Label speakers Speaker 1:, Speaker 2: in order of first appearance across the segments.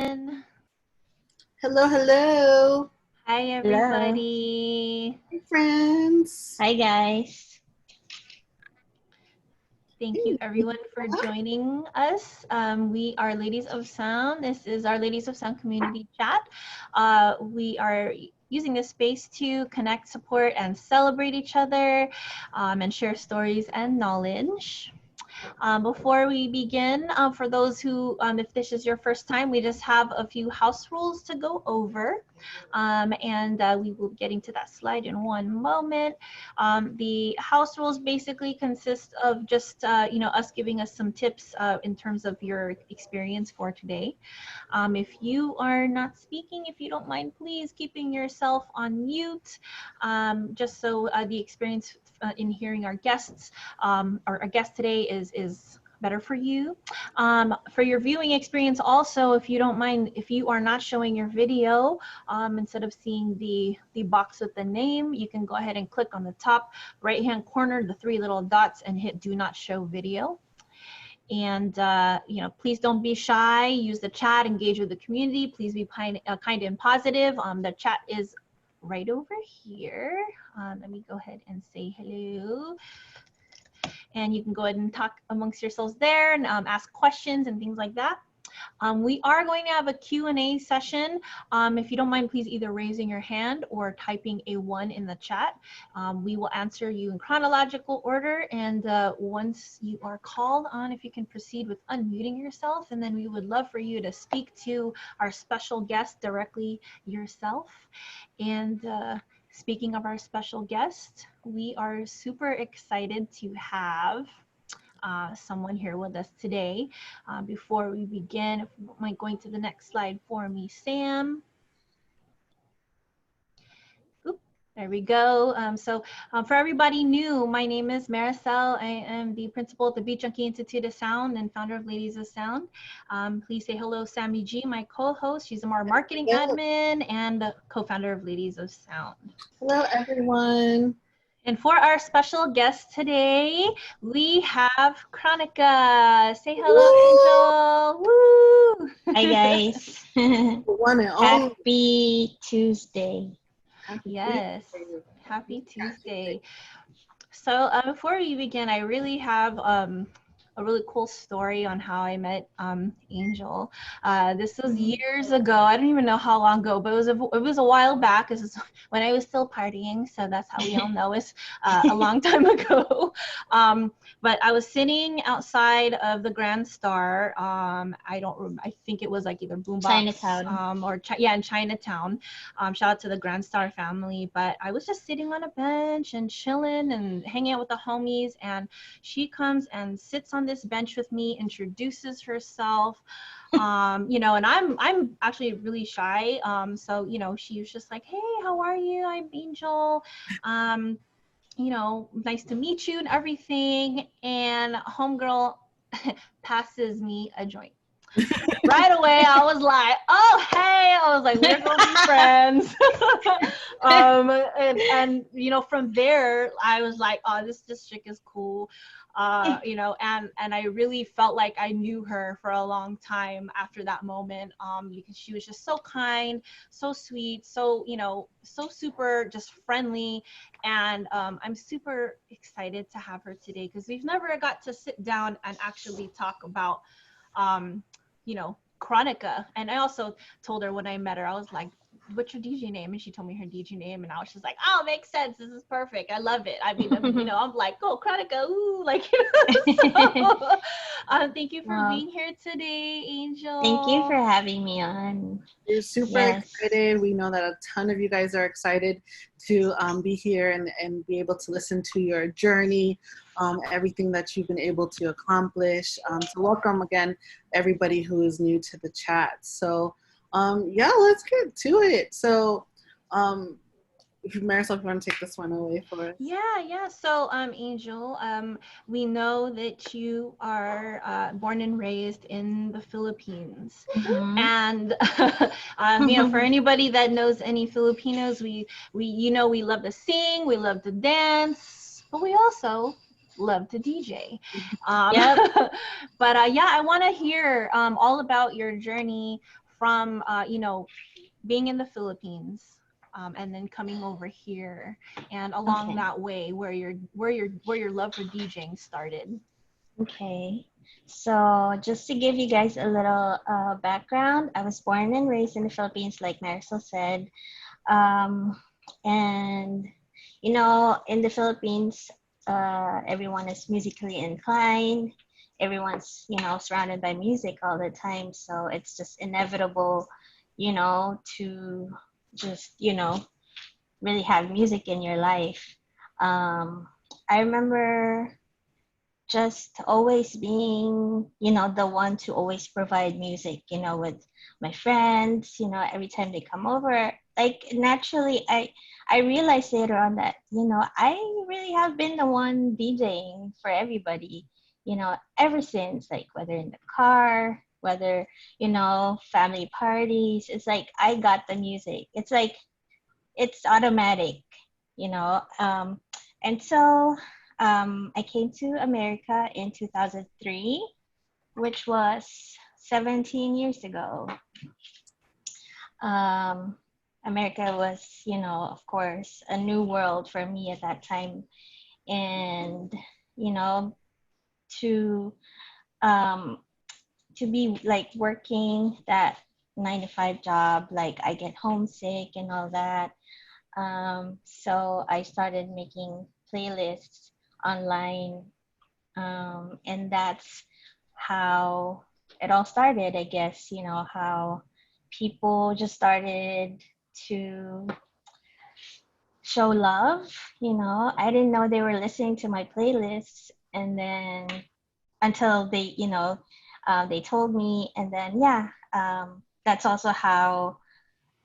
Speaker 1: everyone.
Speaker 2: Hello, hello.
Speaker 1: Hi, everybody.
Speaker 2: Hey, friends.
Speaker 3: Hi, guys.
Speaker 1: Thank you, everyone, for joining us. We are Ladies of Sound. This is our Ladies of Sound community chat. We are using this space to connect, support, and celebrate each other and share stories and knowledge. Before we begin, for those who, if this is your first time, we just have a few house rules to go over. And we will be getting to that slide in one moment. The house rules basically consist of just, us giving us some tips in terms of your experience for today. If you are not speaking, if you don't mind, please keeping yourself on mute, just so the experience in hearing our guests, our guest today is better for you. For your viewing experience also, if you don't mind, if you are not showing your video, instead of seeing the box with the name, you can go ahead and click on the top right hand corner, the three little dots, and hit do not show video. And please don't be shy, use the chat, engage with the community, please be kind and positive. The chat is right over here. Let me go ahead and say hello. And you can go ahead and talk amongst yourselves there and ask questions and things like that. We are going to have a Q&A session. If you don't mind, please either raising your hand or typing a 1 in the chat. We will answer you in chronological order, and once you are called on, if you can proceed with unmuting yourself, and then we would love for you to speak to our special guest directly yourself. And speaking of our special guest, we are super excited to have someone here with us today. Before we begin, if you don't mind going to the next slide for me, Sam. Oop, there we go. For everybody new, my name is Maricel. I am the principal at the Beat Junkie Institute of Sound and founder of Ladies of Sound. Please say hello, Sammy G, my co-host. She's our marketing admin and the co-founder of Ladies of Sound.
Speaker 2: Hello, everyone.
Speaker 1: And for our special guest today, we have Kronika. Say hello, Angel. Woo!
Speaker 3: Hi, guys.
Speaker 2: One and only.
Speaker 3: Happy Tuesday.
Speaker 1: Yes, happy Tuesday. So before we begin, I really have a really cool story on how I met Angel. This was years ago. I don't even know how long ago, but it was a while back. This is when I was still partying, so that's how we all know it's a long time ago. But I was sitting outside of the Grand Star. I think it was like either Boombox
Speaker 3: Chinatown.
Speaker 1: In Chinatown. Shout out to the Grand Star family. But I was just sitting on a bench and chilling and hanging out with the homies, and she comes and sits on this bench with me, introduces herself, and I'm actually really shy. So she was just like, hey, how are you? I'm Angel. Nice to meet you and everything. And homegirl passes me a joint. Right away, I was like, oh, hey, I was like, we're going to be friends. And from there, I was like, oh, this chick is cool. And I really felt like I knew her for a long time after that moment, because she was just so kind, so sweet, so super just friendly. And I'm super excited to have her today because we've never got to sit down and actually talk about Kronika. And I also told her when I met her, I was like, what's your DJ name? And she told me her DJ name, and I was just like, oh, makes sense. This is perfect. I love it. I mean, I'm like, oh, Kronika, ooh, like, so, thank you for being here today, Angel.
Speaker 3: Thank you for having me on.
Speaker 2: We're super excited. We know that a ton of you guys are excited to be here and be able to listen to your journey, everything that you've been able to accomplish. So welcome again, everybody who is new to the chat. So let's get to it. So if Marisol, if you want to take this one away for us.
Speaker 1: Yeah. So Angel, we know that you are born and raised in the Philippines.
Speaker 3: Mm-hmm.
Speaker 1: And for anybody that knows any Filipinos, we love to sing, we love to dance, but we also love to DJ. But I want to hear all about your journey from being in the Philippines, and then coming over here, and along
Speaker 3: Okay.
Speaker 1: that way, where your love for DJing started.
Speaker 3: Okay. So just to give you guys a little background, I was born and raised in the Philippines, like Marisol said. Um, and in the Philippines, everyone is musically inclined. Everyone's, surrounded by music all the time. So it's just inevitable, to just, really have music in your life. I remember just always being, the one to always provide music, with my friends, every time they come over. Like naturally, I realized later on that, I really have been the one DJing for everybody, ever since, like whether in the car, whether, family parties. It's like I got the music. It's like it's automatic, you know. And so I came to America in 2003, which was 17 years ago. Um, America was, of course, a new world for me at that time. And, you know, to um, to be like working that 9 to 5 job, like I get homesick and all that. So I started making playlists online, and that's how it all started, I guess, how people just started to show love. I didn't know they were listening to my playlists, and then until they told me, and then, yeah, that's also how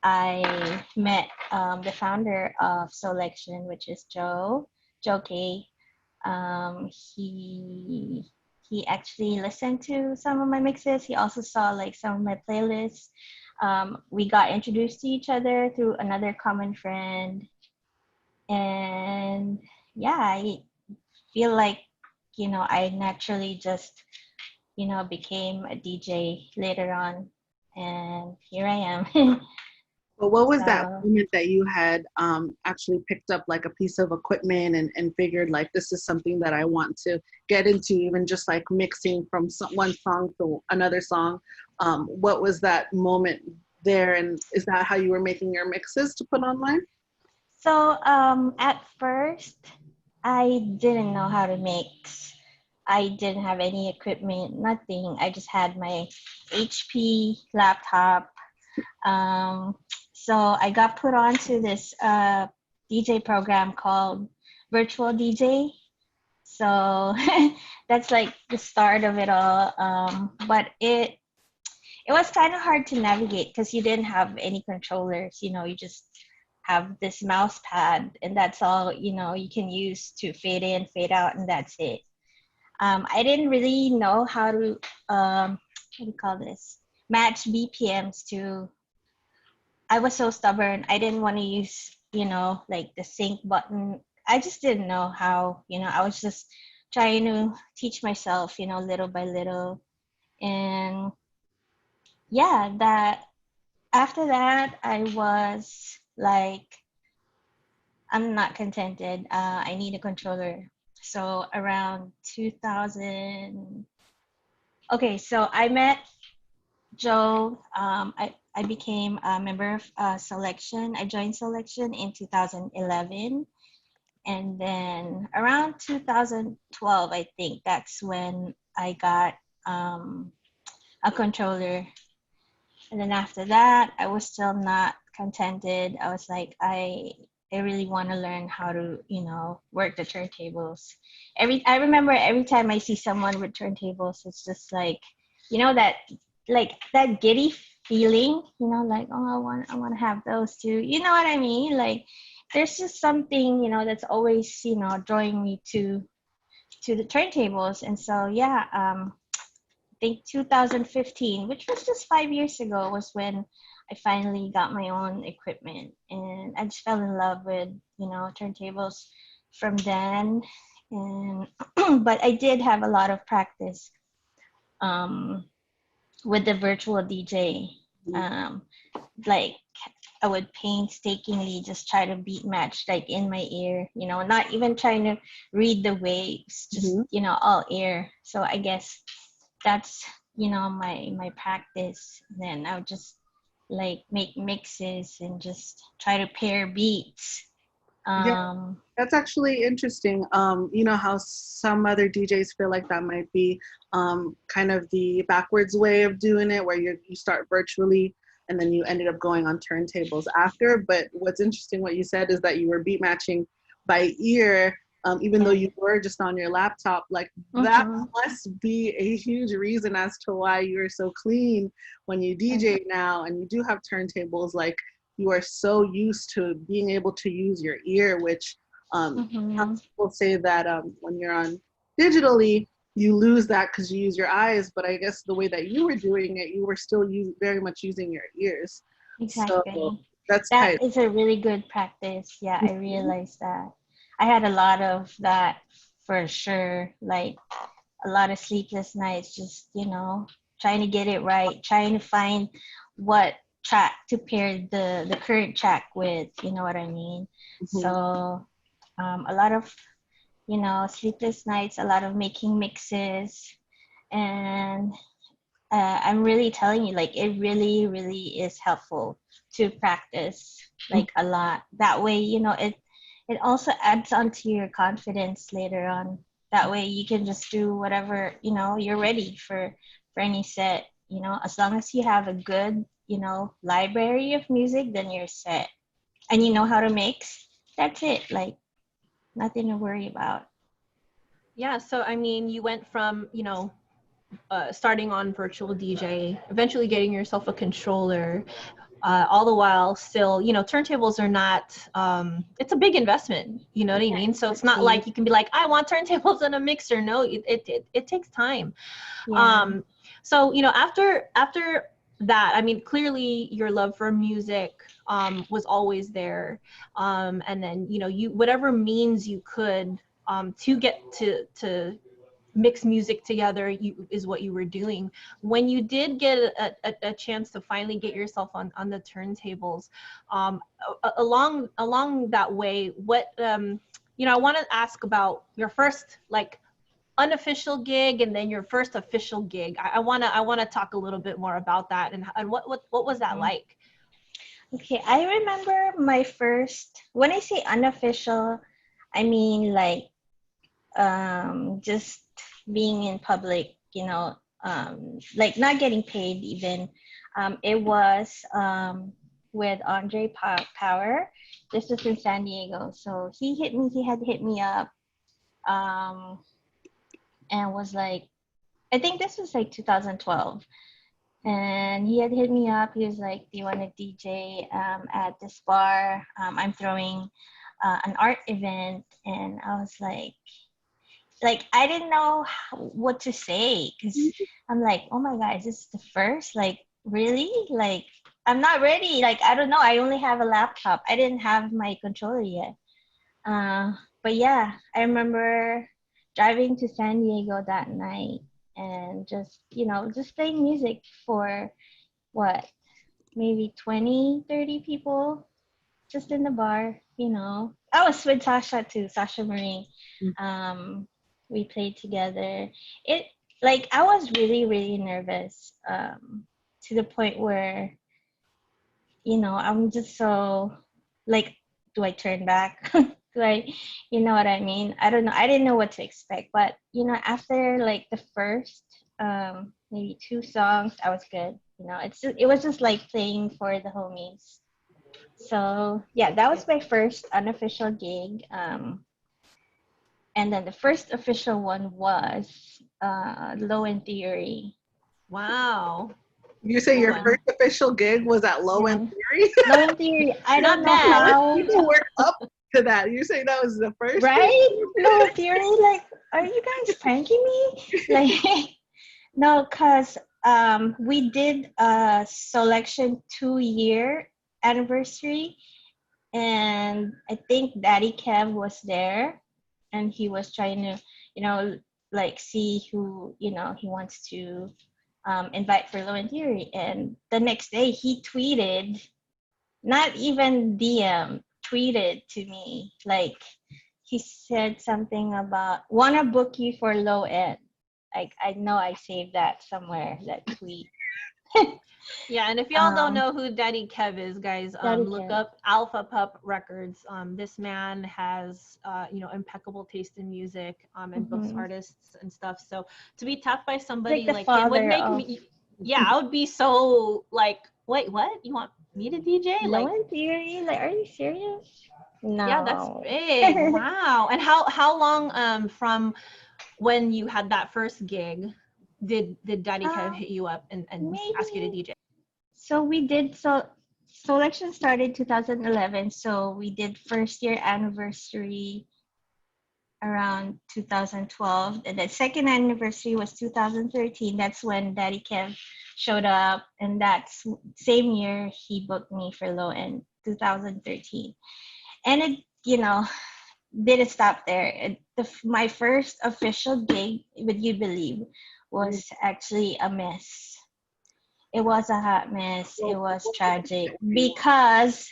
Speaker 3: I met the founder of Selection, which is Joe K. He actually listened to some of my mixes. He also saw like some of my playlists. We got introduced to each other through another common friend, and yeah, I feel like I naturally just became a DJ later on, and here I am.
Speaker 2: But what was that
Speaker 3: So
Speaker 2: moment that you had actually picked up like a piece of equipment and figured like this is something that I want to get into, even just like mixing from one song to another song? What was that moment there, and is that how you were making your mixes to put online?
Speaker 3: at first, I didn't know how to mix. I didn't have any equipment, nothing. I just had my HP laptop. Um, so I got put onto this DJ program called Virtual DJ. So that's like the start of it all. But it was kind of hard to navigate because you didn't have any controllers. You just have this mouse pad, and that's all you can use to fade in, fade out, and that's it. I didn't really know how to what do you call this, match BPMs to. I was so stubborn. I didn't want to use like the sync button. I just didn't know how. I was just trying to teach myself little by little. And yeah, that after that I was like, I'm not contented. I need a controller. So around 2000, okay, so I met Joe. I became a member of Selection. I joined Selection in 2011. And then around 2012, I think that's when I got a controller. And then after that, I was still not contented. I was like, I really want to learn how to, work the turntables. I remember every time I see someone with turntables, it's just like, that like that giddy feeling, like, oh, I want to have those too. You know what I mean? Like there's just something, that's always, drawing me to the turntables. And so yeah, think 2015, which was just 5 years ago, was when I finally got my own equipment, and I just fell in love with turntables from then. And but I did have a lot of practice um, with the virtual DJ. Um, like I would painstakingly just try to beat match like in my ear, not even trying to read the waves, just all ear. So I guess that's my practice. Then I would just like make mixes and just try to pair beats.
Speaker 2: Yeah,
Speaker 3: Um,
Speaker 2: that's actually interesting. You know how some other DJs feel like that might be kind of the backwards way of doing it, where you start virtually and then you ended up going on turntables after. But what's interesting, what you said, is that you were beat matching by ear, even though
Speaker 3: yeah.
Speaker 2: you were just on your laptop. Like that
Speaker 3: Mm-hmm.
Speaker 2: must be a huge reason as to why you're so clean when you DJ now and you do have turntables. Like you are so used to being able to use your ear, which
Speaker 3: Mm-hmm.
Speaker 2: people say that when you're on digitally, you lose that because you use your eyes. But I guess the way that you were doing it, you were still very much using your ears. So
Speaker 3: Exactly.
Speaker 2: that's
Speaker 3: That
Speaker 2: tight.
Speaker 3: is a really good practice. Yeah, I realized that. I had a lot of that for sure. Like a lot of sleepless nights, just, trying to get it right, trying to find what track to pair the current track with, you know what I mean?
Speaker 2: Mhm.
Speaker 3: So a lot of, sleepless nights, a lot of making mixes. And I'm really telling you, like, it really, really is helpful to practice like a lot. That way, it also adds on to your confidence later on. That way, you can just do whatever you're ready for any set. As long as you have a good library of music, then you're set, and you know how to mix. That's it. Like nothing to worry about.
Speaker 1: Yeah, so I mean, you went from, starting on virtual DJ, eventually getting yourself a controller, all the while still, turntables are not, it's a big investment, you know what I
Speaker 3: Yeah,
Speaker 1: mean? So it's not
Speaker 3: exactly.
Speaker 1: like you can be like, I want turntables and a mixer. No, it takes time.
Speaker 3: Yeah.
Speaker 1: Um, so, after that, I mean, clearly your love for music was always there. And then, you whatever means you could to get to mix music together is what you were doing. When you did get a chance to finally get yourself on the turntables, along that way, what I want to ask about your first like unofficial gig and then your first official gig. I want to talk a little bit more about that, and what was that like?
Speaker 3: Okay, I remember my first, when I say unofficial, I mean like just being in public, like not getting paid even. It was with Power. This was in San Diego. So he had hit me up um, and was like, I think this was like 2012. And he had hit me up. He was like, "Do you want to DJ at this bar? I'm throwing an art event." And I was like I didn't know what to say because I'm like, "Oh my God, is this the first? Like, really? Like, I'm not ready. Like, I don't know. I only have a laptop. I didn't have my controller yet." Uh, but yeah, I remember driving to San Diego that night and just playing music for what, maybe 20, 30 people just in the bar. I was with Sasha too, Sasha Marie. Um, we played together. It like I was really, really nervous to the point where, I'm just so like, do I turn back? Do I, you know what I mean? I don't know. I didn't know what to expect, but after like the first maybe two songs, I was good. It was just like playing for the homies. So yeah, that was my first unofficial gig. And then the first official one was Low in Theory.
Speaker 1: Wow.
Speaker 2: You say
Speaker 1: Cool
Speaker 2: your
Speaker 1: one.
Speaker 2: first official gig was at Low End
Speaker 3: Yeah.
Speaker 2: Theory?
Speaker 3: Low in Theory. I don't
Speaker 1: Not
Speaker 3: know
Speaker 1: bad.
Speaker 3: how.
Speaker 2: People work up to that. You say that was the first thing?
Speaker 3: Right? Low in Theory. Like, are you guys pranking me? Like, no, cause we did a selection 2-year anniversary, and I think Daddy Kev was there, and he was trying to, you know, like see who he wants to invite for Low and Theory. And the next day he tweeted, not even DM, tweeted to me, like he said something about wanna book you for low end. Like I know I saved that somewhere, that tweet.
Speaker 1: Yeah, and if y'all don't
Speaker 3: Um,
Speaker 1: know who Daddy Kev is, guys,
Speaker 3: Daddy
Speaker 1: look
Speaker 3: Kev.
Speaker 1: up Alpha Pup Records. This man has, impeccable taste in music, and books
Speaker 3: Mm-hmm.
Speaker 1: artists and stuff. So to be tapped by
Speaker 3: Like
Speaker 1: somebody
Speaker 3: the
Speaker 1: like him would
Speaker 3: father
Speaker 1: make
Speaker 3: of
Speaker 1: me, yeah, I would be so like, wait, what? You want me to DJ?
Speaker 3: Low
Speaker 1: Like,
Speaker 3: end Theory. Like, are you serious?
Speaker 1: yeah, that's
Speaker 3: No.
Speaker 1: big. Wow. And how long from when you had that first gig did Daddy Kev
Speaker 3: um,
Speaker 1: hit you up and ask you to
Speaker 3: maybe.
Speaker 1: DJ?
Speaker 3: So we did so. Selection started 2011. So we did first year anniversary around 2012, and the second anniversary was 2013. That's when Daddy Kev showed up, and that's same year he booked me for low end 2013. And it, didn't stop there. My first official gig, would you believe, was actually a mess. It was a hot mess. It was tragic because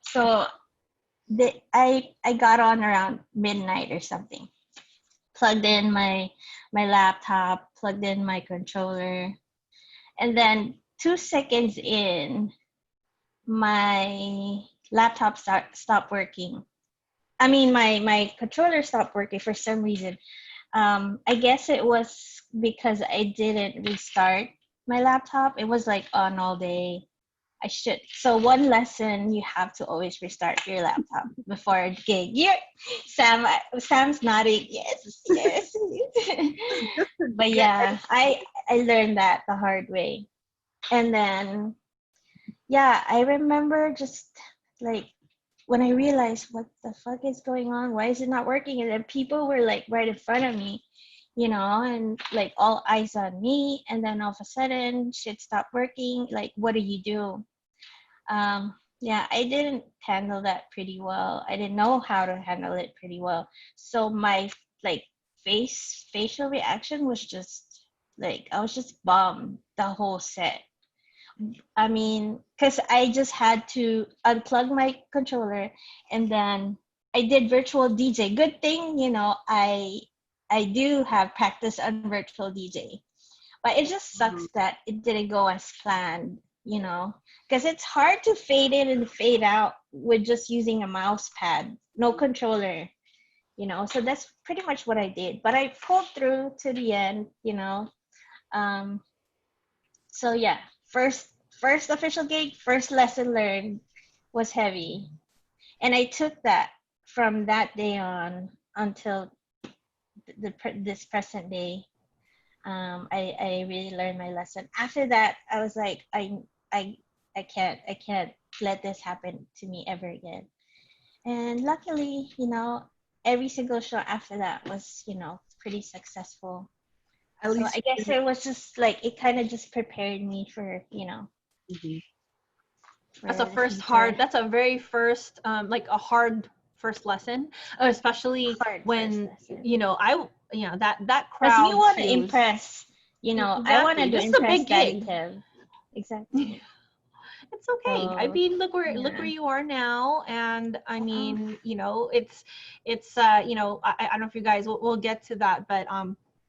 Speaker 3: so I got on around midnight or something. Plugged in my laptop, plugged in my controller, and then 2 seconds in, my laptop stopped working. I mean, my controller stopped working for some reason. I guess it was because I didn't restart my laptop. It was like on all day. I should. So one lesson, you have to always restart your laptop before a gig. Yeah, Sam's nodding. Yes, yes. But yeah, I learned that the hard way. And then yeah, I remember just like when I realized what the fuck is going on, why is it not working? And then people were like right in front of me, and like all eyes on me. And then all of a sudden, shit stopped working. Like, what do you do? Yeah, I didn't handle that pretty well. I didn't know how to handle it pretty well. So my like facial reaction was just like I was just bummed the whole set. I mean, because I just had to unplug my controller and then I did virtual DJ. Good thing, I do have practice on virtual DJ. But it just sucks that it didn't go as planned, because it's hard to fade in and fade out with just using a mouse pad, no controller. So that's pretty much what I did. But I pulled through to the end. Um, so yeah, first official gig, first lesson learned was heavy, and I took that from that day on until this present day. I really learned my lesson. After that, I was like, I I can't let this happen to me ever again. And luckily, every single show after that was, pretty successful.
Speaker 2: At
Speaker 3: So
Speaker 2: least
Speaker 3: I guess it was just like it kind of just prepared me for,
Speaker 2: mhm.
Speaker 1: That's a
Speaker 3: for the
Speaker 1: first
Speaker 3: future.
Speaker 1: hard, that's a very first, like a hard first lesson, especially
Speaker 3: Hard first
Speaker 1: when,
Speaker 3: lesson.
Speaker 1: that
Speaker 3: Because we
Speaker 1: crowd
Speaker 3: want to
Speaker 1: cues.
Speaker 3: impress, I
Speaker 1: Exactly.
Speaker 3: wanted to
Speaker 1: This is a
Speaker 3: impress
Speaker 1: big
Speaker 3: Daddy
Speaker 1: gig.
Speaker 3: Kev. Exactly.
Speaker 1: It's okay. I
Speaker 3: So,
Speaker 1: mean, look where
Speaker 3: yeah.
Speaker 1: you are now, and I
Speaker 3: Oh,
Speaker 1: mean, it's I don't know if you guys we'll get to that, but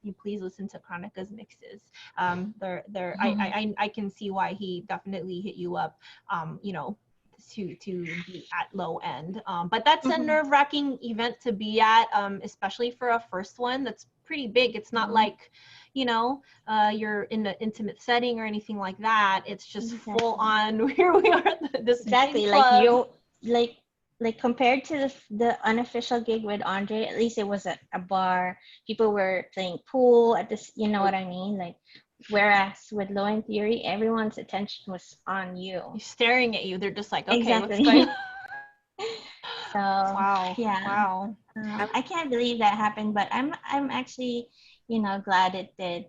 Speaker 1: you please listen to Kronika's mixes. They're I can see why he definitely hit you up. To be at low end. But that's a
Speaker 3: mhm,
Speaker 1: nerve-wracking event to be at, especially for a first one. That's pretty big. It's not
Speaker 3: mhm.
Speaker 1: like, you're in an intimate setting or anything like that. It's just full
Speaker 3: Exactly.
Speaker 1: on. Here we are at this big
Speaker 3: Exactly. Like
Speaker 1: club.
Speaker 3: you, like compared to the unofficial gig with Andre, at least it was a bar. People were playing pool at this. You know what I mean? Like, whereas with Low End Theory, everyone's attention was on you.
Speaker 1: Staring at you. They're just like, okay, what's going
Speaker 3: Exactly.
Speaker 1: on?
Speaker 3: So
Speaker 1: Wow.
Speaker 3: yeah,
Speaker 1: Wow.
Speaker 3: I can't believe that happened, but I'm actually glad it did.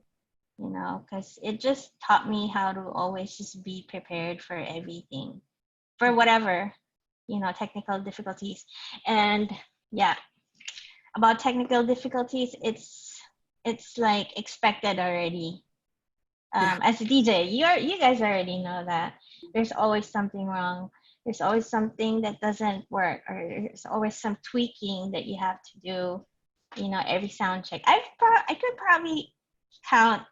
Speaker 3: Because it just taught me how to always just be prepared for everything, for whatever, technical difficulties. And yeah, about technical difficulties, it's like expected already. As a DJ, you guys already know that there's always something wrong. There's always something that doesn't work, or there's always some tweaking that you have to do. You know, every sound check. I could probably count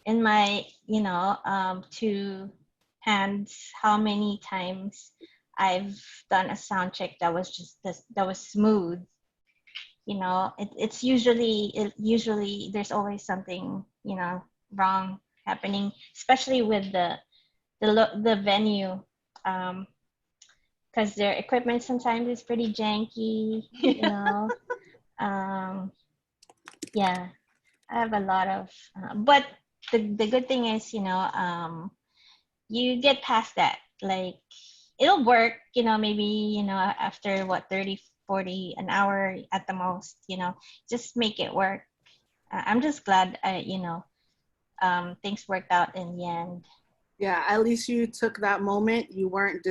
Speaker 3: in my two hands how many times I've done a sound check that was just that was smooth. You know, it's usually there's always something, you know, wrong happening, especially with the venue, because their equipment sometimes is pretty janky, you know. um yeah, I have a lot of but the good thing is, you know, you get past that. Like, it'll work, you know, maybe, you know, after what, 30, 40 an hour at the most, you know, just make it work. I'm just glad, you know, things worked out in the end.
Speaker 2: Yeah, at least you took that moment. You weren't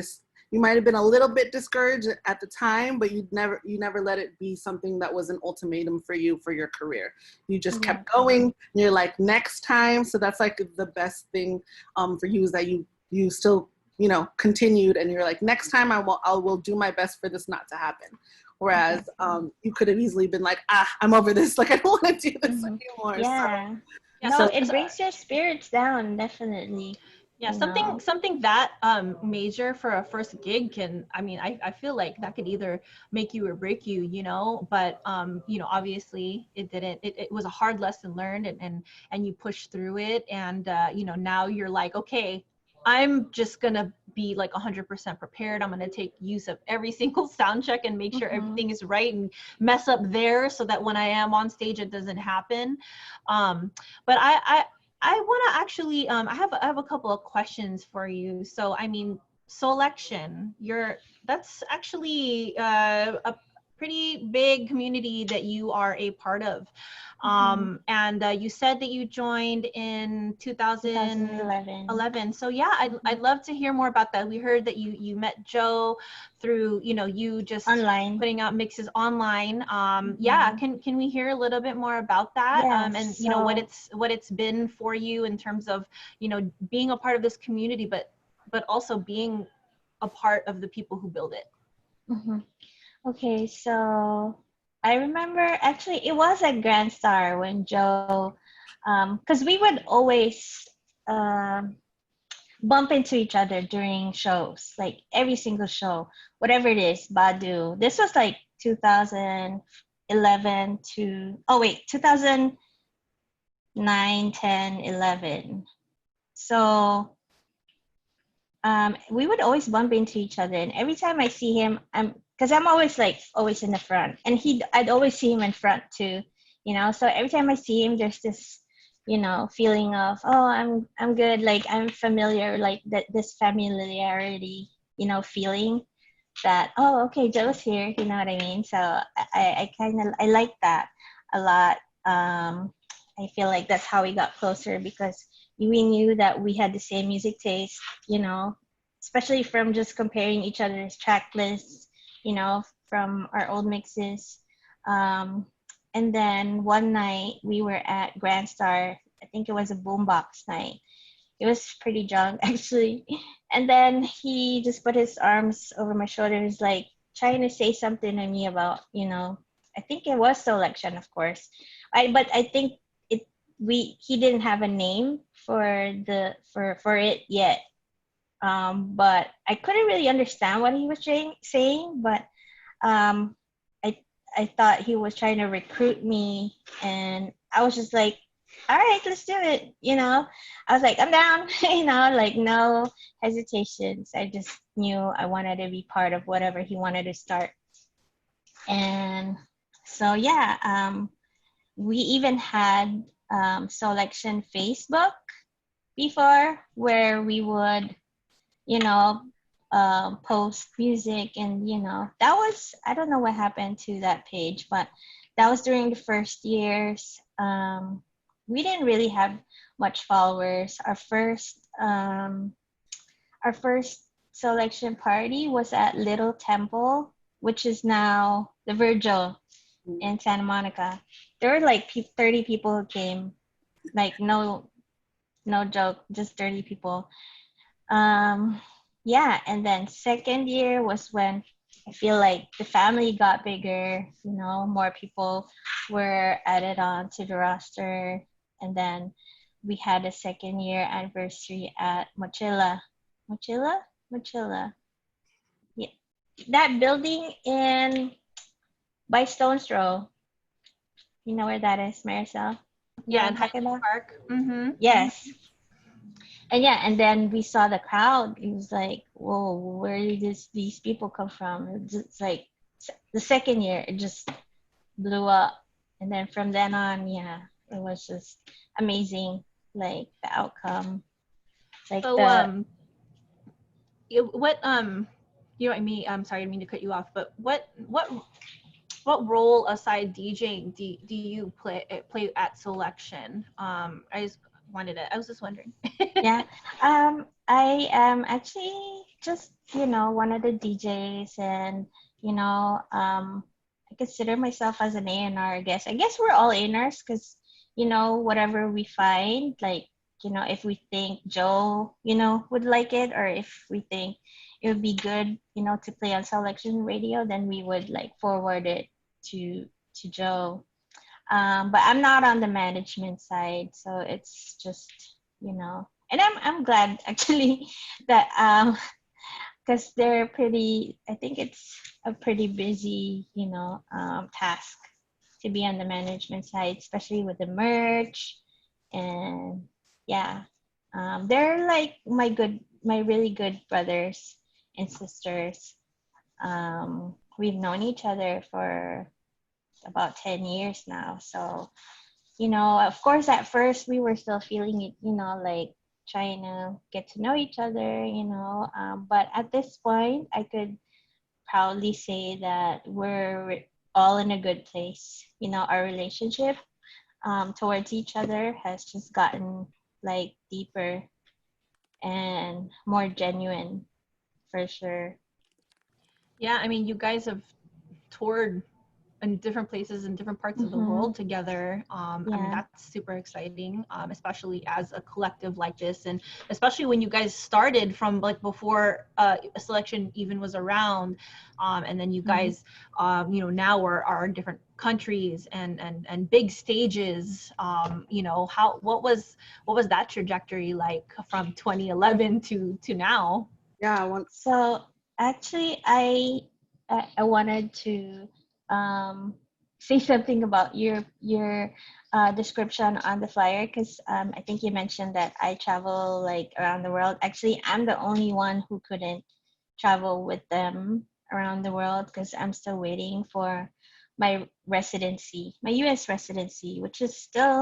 Speaker 2: you might have been a little bit discouraged at the time, but you never let it be something that was an ultimatum for you for your career. You just kept going, and you're like, next time. So that's like the best thing for you, is that you still, you know, continued, and you're like, next time I will do my best for this not to happen. Whereas you could have easily been like, I'm over this, like I don't want to do this anymore.
Speaker 3: Yeah.
Speaker 1: Yeah,
Speaker 3: No,
Speaker 1: so
Speaker 3: it brings your spirits down, definitely.
Speaker 1: yeah,
Speaker 3: you know.
Speaker 1: something that major for a first gig can, I mean, I feel like that could either make you or break you, you know. But you know, obviously it didn't. It was a hard lesson learned, and you pushed through it, and you know, now you're like, okay, I'm just gonna be like 100% prepared. I'm gonna take use of every single sound check and make sure everything is right, and mess up there so that when I am on stage it doesn't happen. But I want to actually, I have a couple of questions for you. So, I mean, Selection, that's actually a pretty big community that you are a part of. And you said that you joined in 2011. So yeah, I'd love to hear more about that. We heard that you met Joe through, you know, you just
Speaker 3: Online.
Speaker 1: putting out mixes online. Yeah, can we hear a little bit more about that?
Speaker 3: Yeah,
Speaker 1: And you know, what it's been for you in terms of, you know, being a part of this community, but also being a part of the people who build it.
Speaker 3: Okay, so I remember, actually it was at Grand Star when Joe, because we would always bump into each other during shows, like every single show, whatever it is, Badu. This was like 2011 to, oh wait, 2009, 10, 11. So we would always bump into each other, and every time I see him, because I'm always in the front, and I'd always see him in front too, you know. So every time I see him, there's this, you know, feeling of, oh, I'm good, like I'm familiar, like this familiarity, you know, feeling that, oh, okay, Joe's here, you know what I mean. So I kind of, I like that a lot. I feel like that's how we got closer, because we knew that we had the same music taste, you know, especially from just comparing each other's track lists, you know, from our old mixes. And then one night we were at Grand Star. I think it was a boombox night. It was pretty drunk actually. And then he just put his arms over my shoulders, like trying to say something to me about, you know, I think it was Selection, of course. But I think he didn't have a name for it yet. But I couldn't really understand what he was saying, but um, I thought he was trying to recruit me, and I was just like, all right, let's do it. You know, I was like, I'm down. You know, like no hesitations. I just knew I wanted to be part of whatever he wanted to start. And so yeah, we even had Selection Facebook before, where we would, you know, post music, and you know, that was, I don't know what happened to that page, but that was during the first years. We didn't really have much followers. Our first Selection party was at Little Temple, which is now the Virgil in Santa Monica. There were like 30 people who came. Like no joke, just 30 people. Yeah, and then second year was when I feel like the family got bigger, more people were added on to the roster, and then we had a second year anniversary at Mochila. Yeah, that building in by Stones Row. You know where that is, Marisol? You know
Speaker 1: Yeah,
Speaker 3: what
Speaker 1: in
Speaker 3: I'm talking
Speaker 1: Highland
Speaker 3: about?
Speaker 1: Park. Mm-hmm.
Speaker 3: Yes. And yeah, and then we saw the crowd. It was like, whoa, where did these people come from? It's like the second year, it just blew up. And then from then on, yeah, it was just amazing. Like the outcome, like
Speaker 1: So
Speaker 3: the
Speaker 1: what you know what I mean, I'm sorry, I didn't mean to cut you off, but what role aside DJing do you play at Selection? I was just wondering.
Speaker 3: yeah. I am actually just, one of the DJs, and, I consider myself as an A&R, I guess. I guess we're all A&Rs because, whatever we find, like, if we think Joe, would like it, or if we think it would be good, to play on Selection Radio, then we would like forward it to Joe. But I'm not on the management side, so it's just, and I'm glad actually that because they're pretty. I think it's a pretty busy, task to be on the management side, especially with the merch, and yeah, they're like my really good brothers and sisters. We've known each other for about 10 years now, so of course, at first we were still feeling it, like trying to get to know each other, but at this point, I could proudly say that we're all in a good place. Our relationship towards each other has just gotten like deeper and more genuine for sure.
Speaker 1: Yeah, I mean, you guys have toured in different places in different parts of the
Speaker 3: Mm-hmm.
Speaker 1: world together. I mean,
Speaker 3: Yeah.
Speaker 1: that's super exciting, especially as a collective like this, and especially when you guys started from like before a Selection even was around, and then you
Speaker 3: Mm-hmm.
Speaker 1: guys, now are in different countries and big stages. What was that trajectory like from 2011 to now?
Speaker 2: Yeah, I want.
Speaker 3: So actually, I wanted to um, say something about your description on the flyer, because I think you mentioned that I travel like around the world. Actually, I'm the only one who couldn't travel with them around the world because I'm still waiting for my U.S. residency, which is still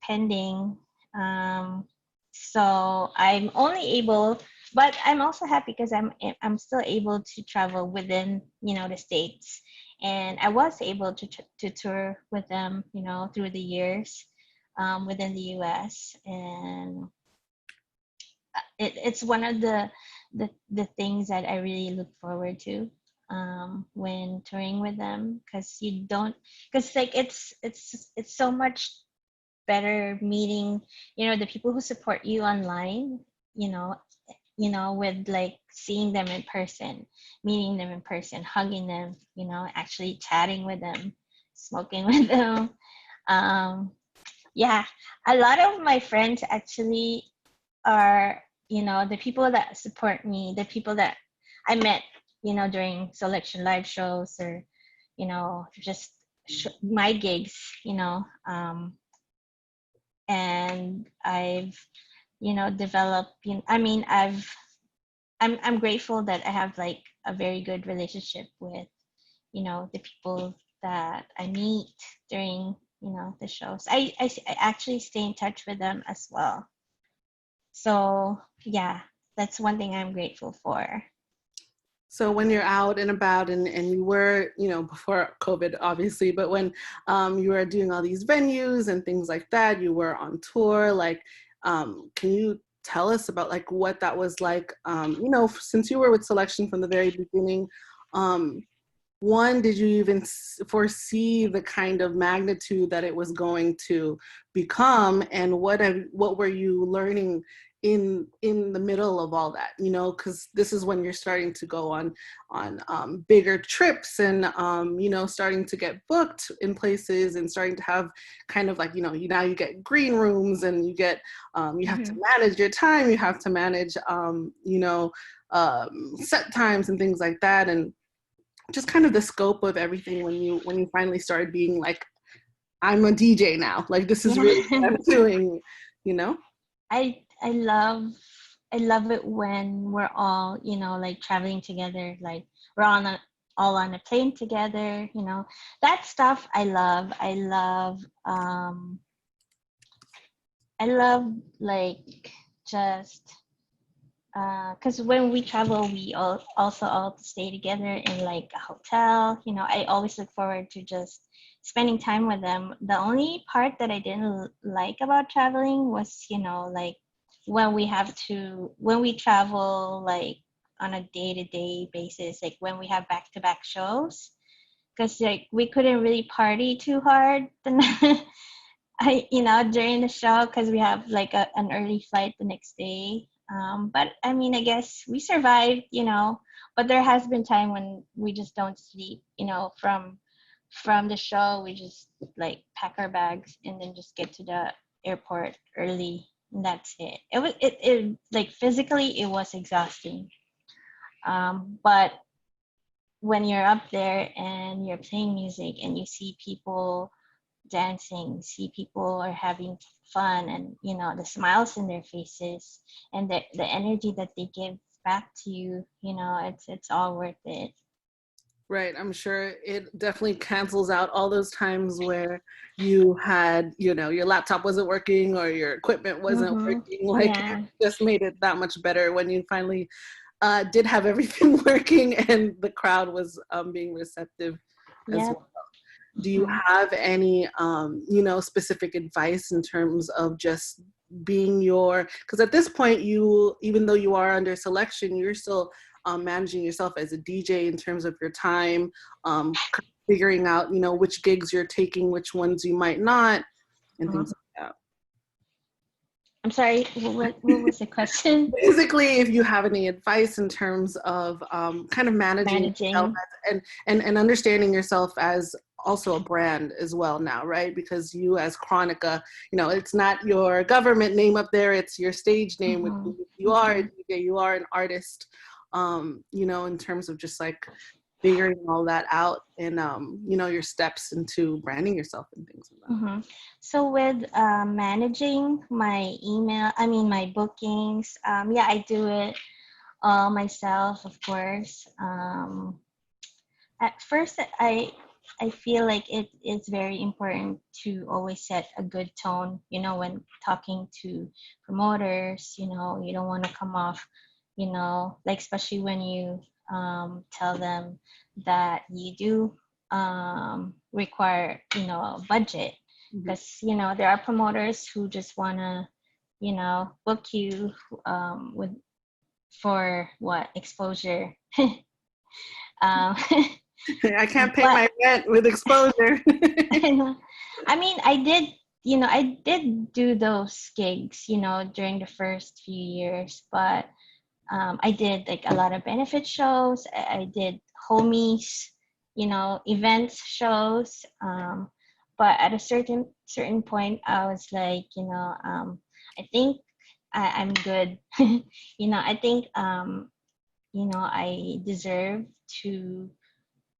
Speaker 3: pending. Um, so I'm only able, but I'm also happy because I'm still able to travel within the states, and I was able to tour with them through the years within the U.S. and it's one of the things that I really look forward to when touring with them, because like it's so much better meeting the people who support you online, you know with like seeing them in person, meeting them in person, hugging them, actually chatting with them, smoking with them. um yeah, a lot of my friends actually are the people that support me, the people that I met during Selection live shows, or just my gigs, and I've developed. I mean, I'm grateful that I have like a very good relationship with the people that I meet during the shows. I actually stay in touch with them as well. So yeah, that's one thing I'm grateful for.
Speaker 2: So when you're out and about, and you were, before COVID, obviously, but when you were doing all these venues and things like that, you were on tour, like, can you tell us about like what that was like, since you were with Selection from the very beginning, um, one, did you even foresee the kind of magnitude that it was going to become, and what were you learning in the middle of all that? You know, because this is when you're starting to go on bigger trips, and you know, starting to get booked in places, and starting to have kind of like, you know, now you get green rooms, and you get you have to manage your time, you have to manage you know, set times and things like that, and just kind of the scope of everything when you finally started being like, I'm a DJ now, like this is really what I'm doing, you know?
Speaker 3: I love it when we're all, you know, like traveling together, like we're all on a plane together, you know. That stuff I love. I love like just because when we travel, we also all stay together in like a hotel. You know, I always look forward to just spending time with them. The only part that I didn't like about traveling was, you know, like when we travel like on a day-to-day basis, like when we have back-to-back shows, because like we couldn't really party too hard you know, during the show, because we have like an early flight the next day. But I mean, I guess we survived, you know. But there has been time when we just don't sleep, you know. From the show, we just like pack our bags and then just get to the airport early, and that's it. It like physically it was exhausting. But when you're up there and you're playing music and you see people dancing, see people are having fun, and you know, the smiles in their faces and the energy that they give back to you, you know, it's all worth it.
Speaker 2: Right. I'm sure it definitely cancels out all those times where you had, you know, your laptop wasn't working or your equipment wasn't working. Like,
Speaker 3: Yeah.
Speaker 2: it just made it that much better when you finally did have everything working and the crowd was being receptive as well. Do you have any, you know, specific advice in terms of just being because at this point, even though you are under selection, you're still managing yourself as a DJ in terms of your time, figuring out, you know, which gigs you're taking, which ones you might not, and things like that.
Speaker 3: I'm sorry, what was the question?
Speaker 2: Basically, if you have any advice in terms of kind of managing yourself and understanding yourself as also a brand as well now, right? Because you as Kronika, you know, it's not your government name up there, it's your stage name. Which you are a DJ, you are an artist, you know, in terms of just like figuring all that out and, you know, your steps into branding yourself and things like that.
Speaker 3: So with managing my my bookings, yeah, I do it all myself, of course. At first, I feel like it is very important to always set a good tone, you know, when talking to promoters. You know, you don't want to come off, you know, like especially when you tell them that you do require, you know, a budget, because you know, there are promoters who just want to, you know, book you with for what exposure.
Speaker 2: I can't pay my rent with exposure.
Speaker 3: I mean, I did do those gigs, you know, during the first few years, but I did like a lot of benefit shows. I did homies, you know, events shows. But at a certain point, I was like, you know, I think I'm good. You know, I think, you know, I deserve to,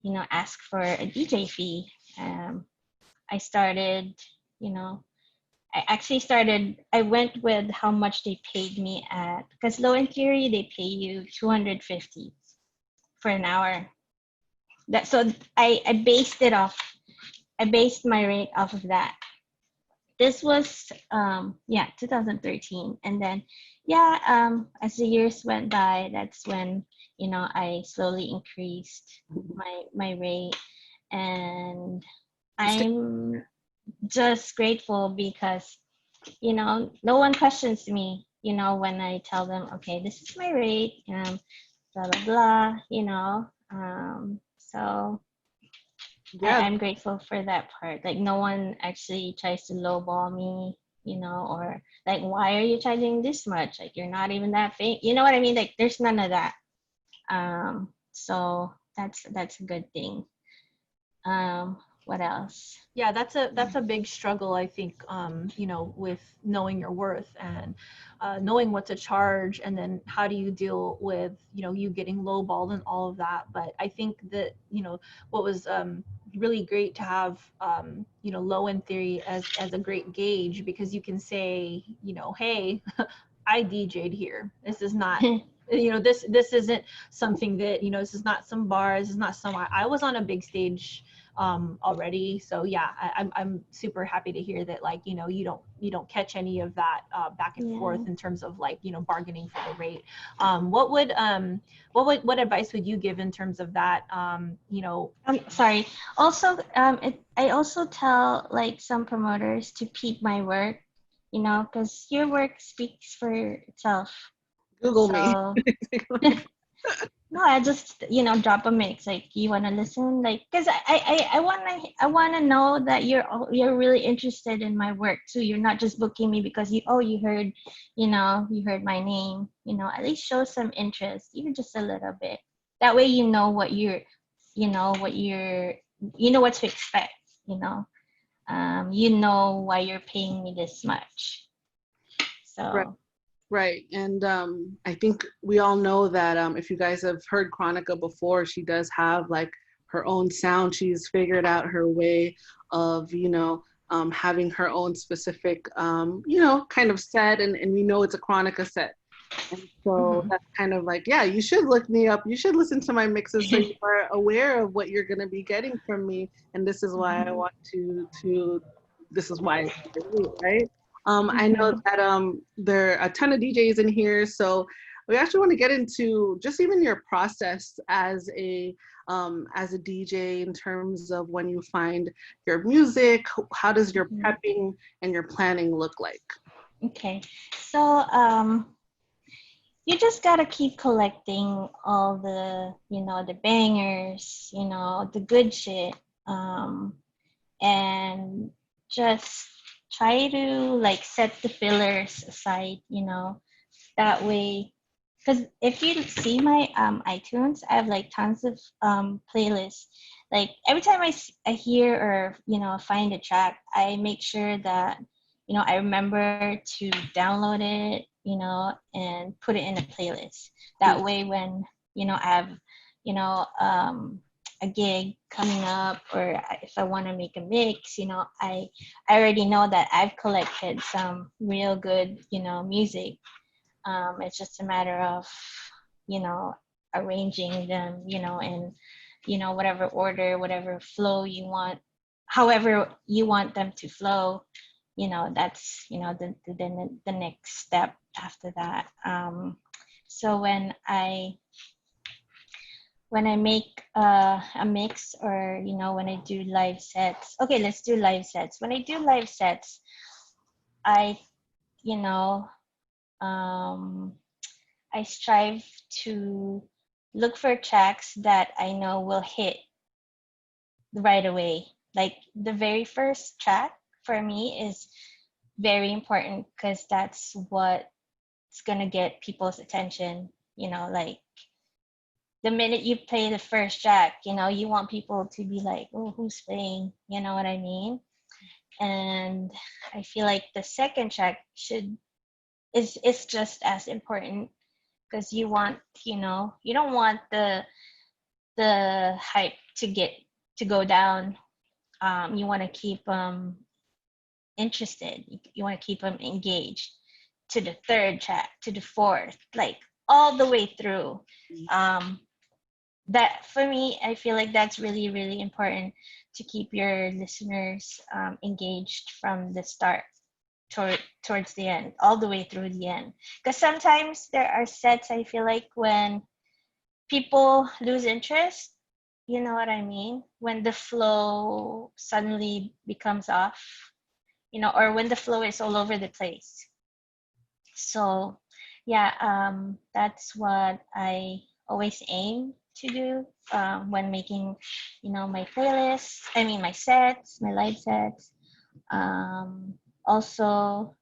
Speaker 3: you know, ask for a DJ fee. I started, you know, I went with how much they paid me at, because Low and Curie, they pay you 250 for an hour. So I based my rate off of that. This was, 2013. And then, as the years went by, that's when, you know, I slowly increased my rate. And I'm just grateful because, you know, no one questions me, you know, when I tell them, okay, this is my rate, blah, blah, blah, you know. So
Speaker 2: Yeah.
Speaker 3: I'm grateful for that part. Like no one actually tries to lowball me, or like, why are you charging this much? Like you're not even that famous. You know what I mean? Like there's none of that. So that's a good thing. What else?
Speaker 1: Yeah, that's a big struggle, I think, with knowing your worth and knowing what to charge, and then how do you deal with, you getting lowballed and all of that. But I think that, what was really great to have, low end theory as a great gauge, because you can say, hey, I DJ'd here. This is not, this isn't something that, this is not some bar. This is not some, I was on a big stage already. So yeah, I'm super happy to hear that, like, you don't catch any of that back and forth in terms of, like, bargaining for the rate. What advice would you give in terms of that?
Speaker 3: Sorry. Also, I also tell like some promoters to peep my work, because your work speaks for itself.
Speaker 2: Google me.
Speaker 3: So no, I just drop a mix. Like, you wanna listen, like, cause I wanna know that you're really interested in my work too. You're not just booking me because you heard, you heard my name. At least show some interest, even just a little bit. That way, you know what to expect. You know why you're paying me this much.
Speaker 2: Right.
Speaker 3: So
Speaker 2: Right. And I think we all know that if you guys have heard Kronika before, she does have like her own sound. She's figured out her way of, having her own specific, kind of set. And we know it's a Kronika set. And so that's kind of like, yeah, you should look me up. You should listen to my mixes so you are aware of what you're going to be getting from me. And this is why I want this is why, right? I know that there are a ton of DJs in here, so we actually want to get into just even your process as a DJ in terms of when you find your music. How does your prepping and your planning look like?
Speaker 3: okay, so you just gotta keep collecting all the bangers, the good shit, and just try to like set the fillers aside, that way. Because if you see my iTunes, I have like tons of playlists. Like every time I hear or find a track, I make sure that I remember to download it, and put it in a playlist. That way, when I have a gig coming up, or if I want to make a mix, I already know that I've collected some real good music. It's just a matter of, arranging them, in, whatever order, whatever flow you want, however you want them to flow. That's, the next step after that. So when I make a mix, or when I do live sets. Okay, let's do live sets. When I do live sets, I you know um, I strive to look for tracks that I know will hit right away. Like the very first track for me is very important, because that's what's gonna get people's attention. Like the minute you play the first track, you want people to be like, oh, who's playing? You know what I mean? And I feel like the second track is just as important, because you don't want the hype to go down. You want to keep them interested. You want to keep them engaged to the third track, to the fourth, like all the way through. That for me, I feel like that's really, really important, to keep your listeners engaged from the start towards the end, all the way through the end. Because sometimes there are sets, I feel like, when people lose interest, you know what I mean? When the flow suddenly becomes off, or when the flow is all over the place. So yeah, that's what I always aim to do when making, my playlists. I mean, my sets, my live sets. Also,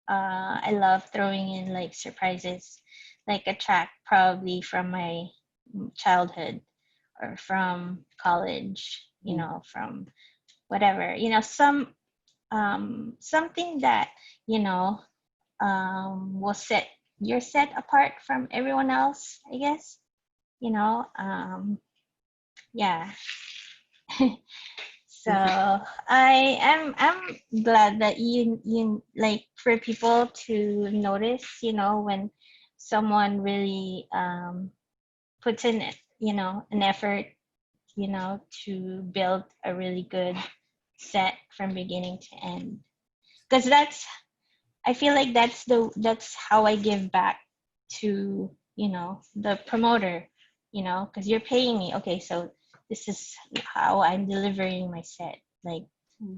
Speaker 3: I love throwing in like surprises, like a track probably from my childhood or from college, from whatever, something that, you know, will set your set apart from everyone else, I guess, yeah. So I'm glad that you like for people to notice, when someone really puts in it, an effort, to build a really good set from beginning to end. Because I feel like that's how I give back to, the promoter, because you're paying me. Okay, so this is how I'm delivering my set. Like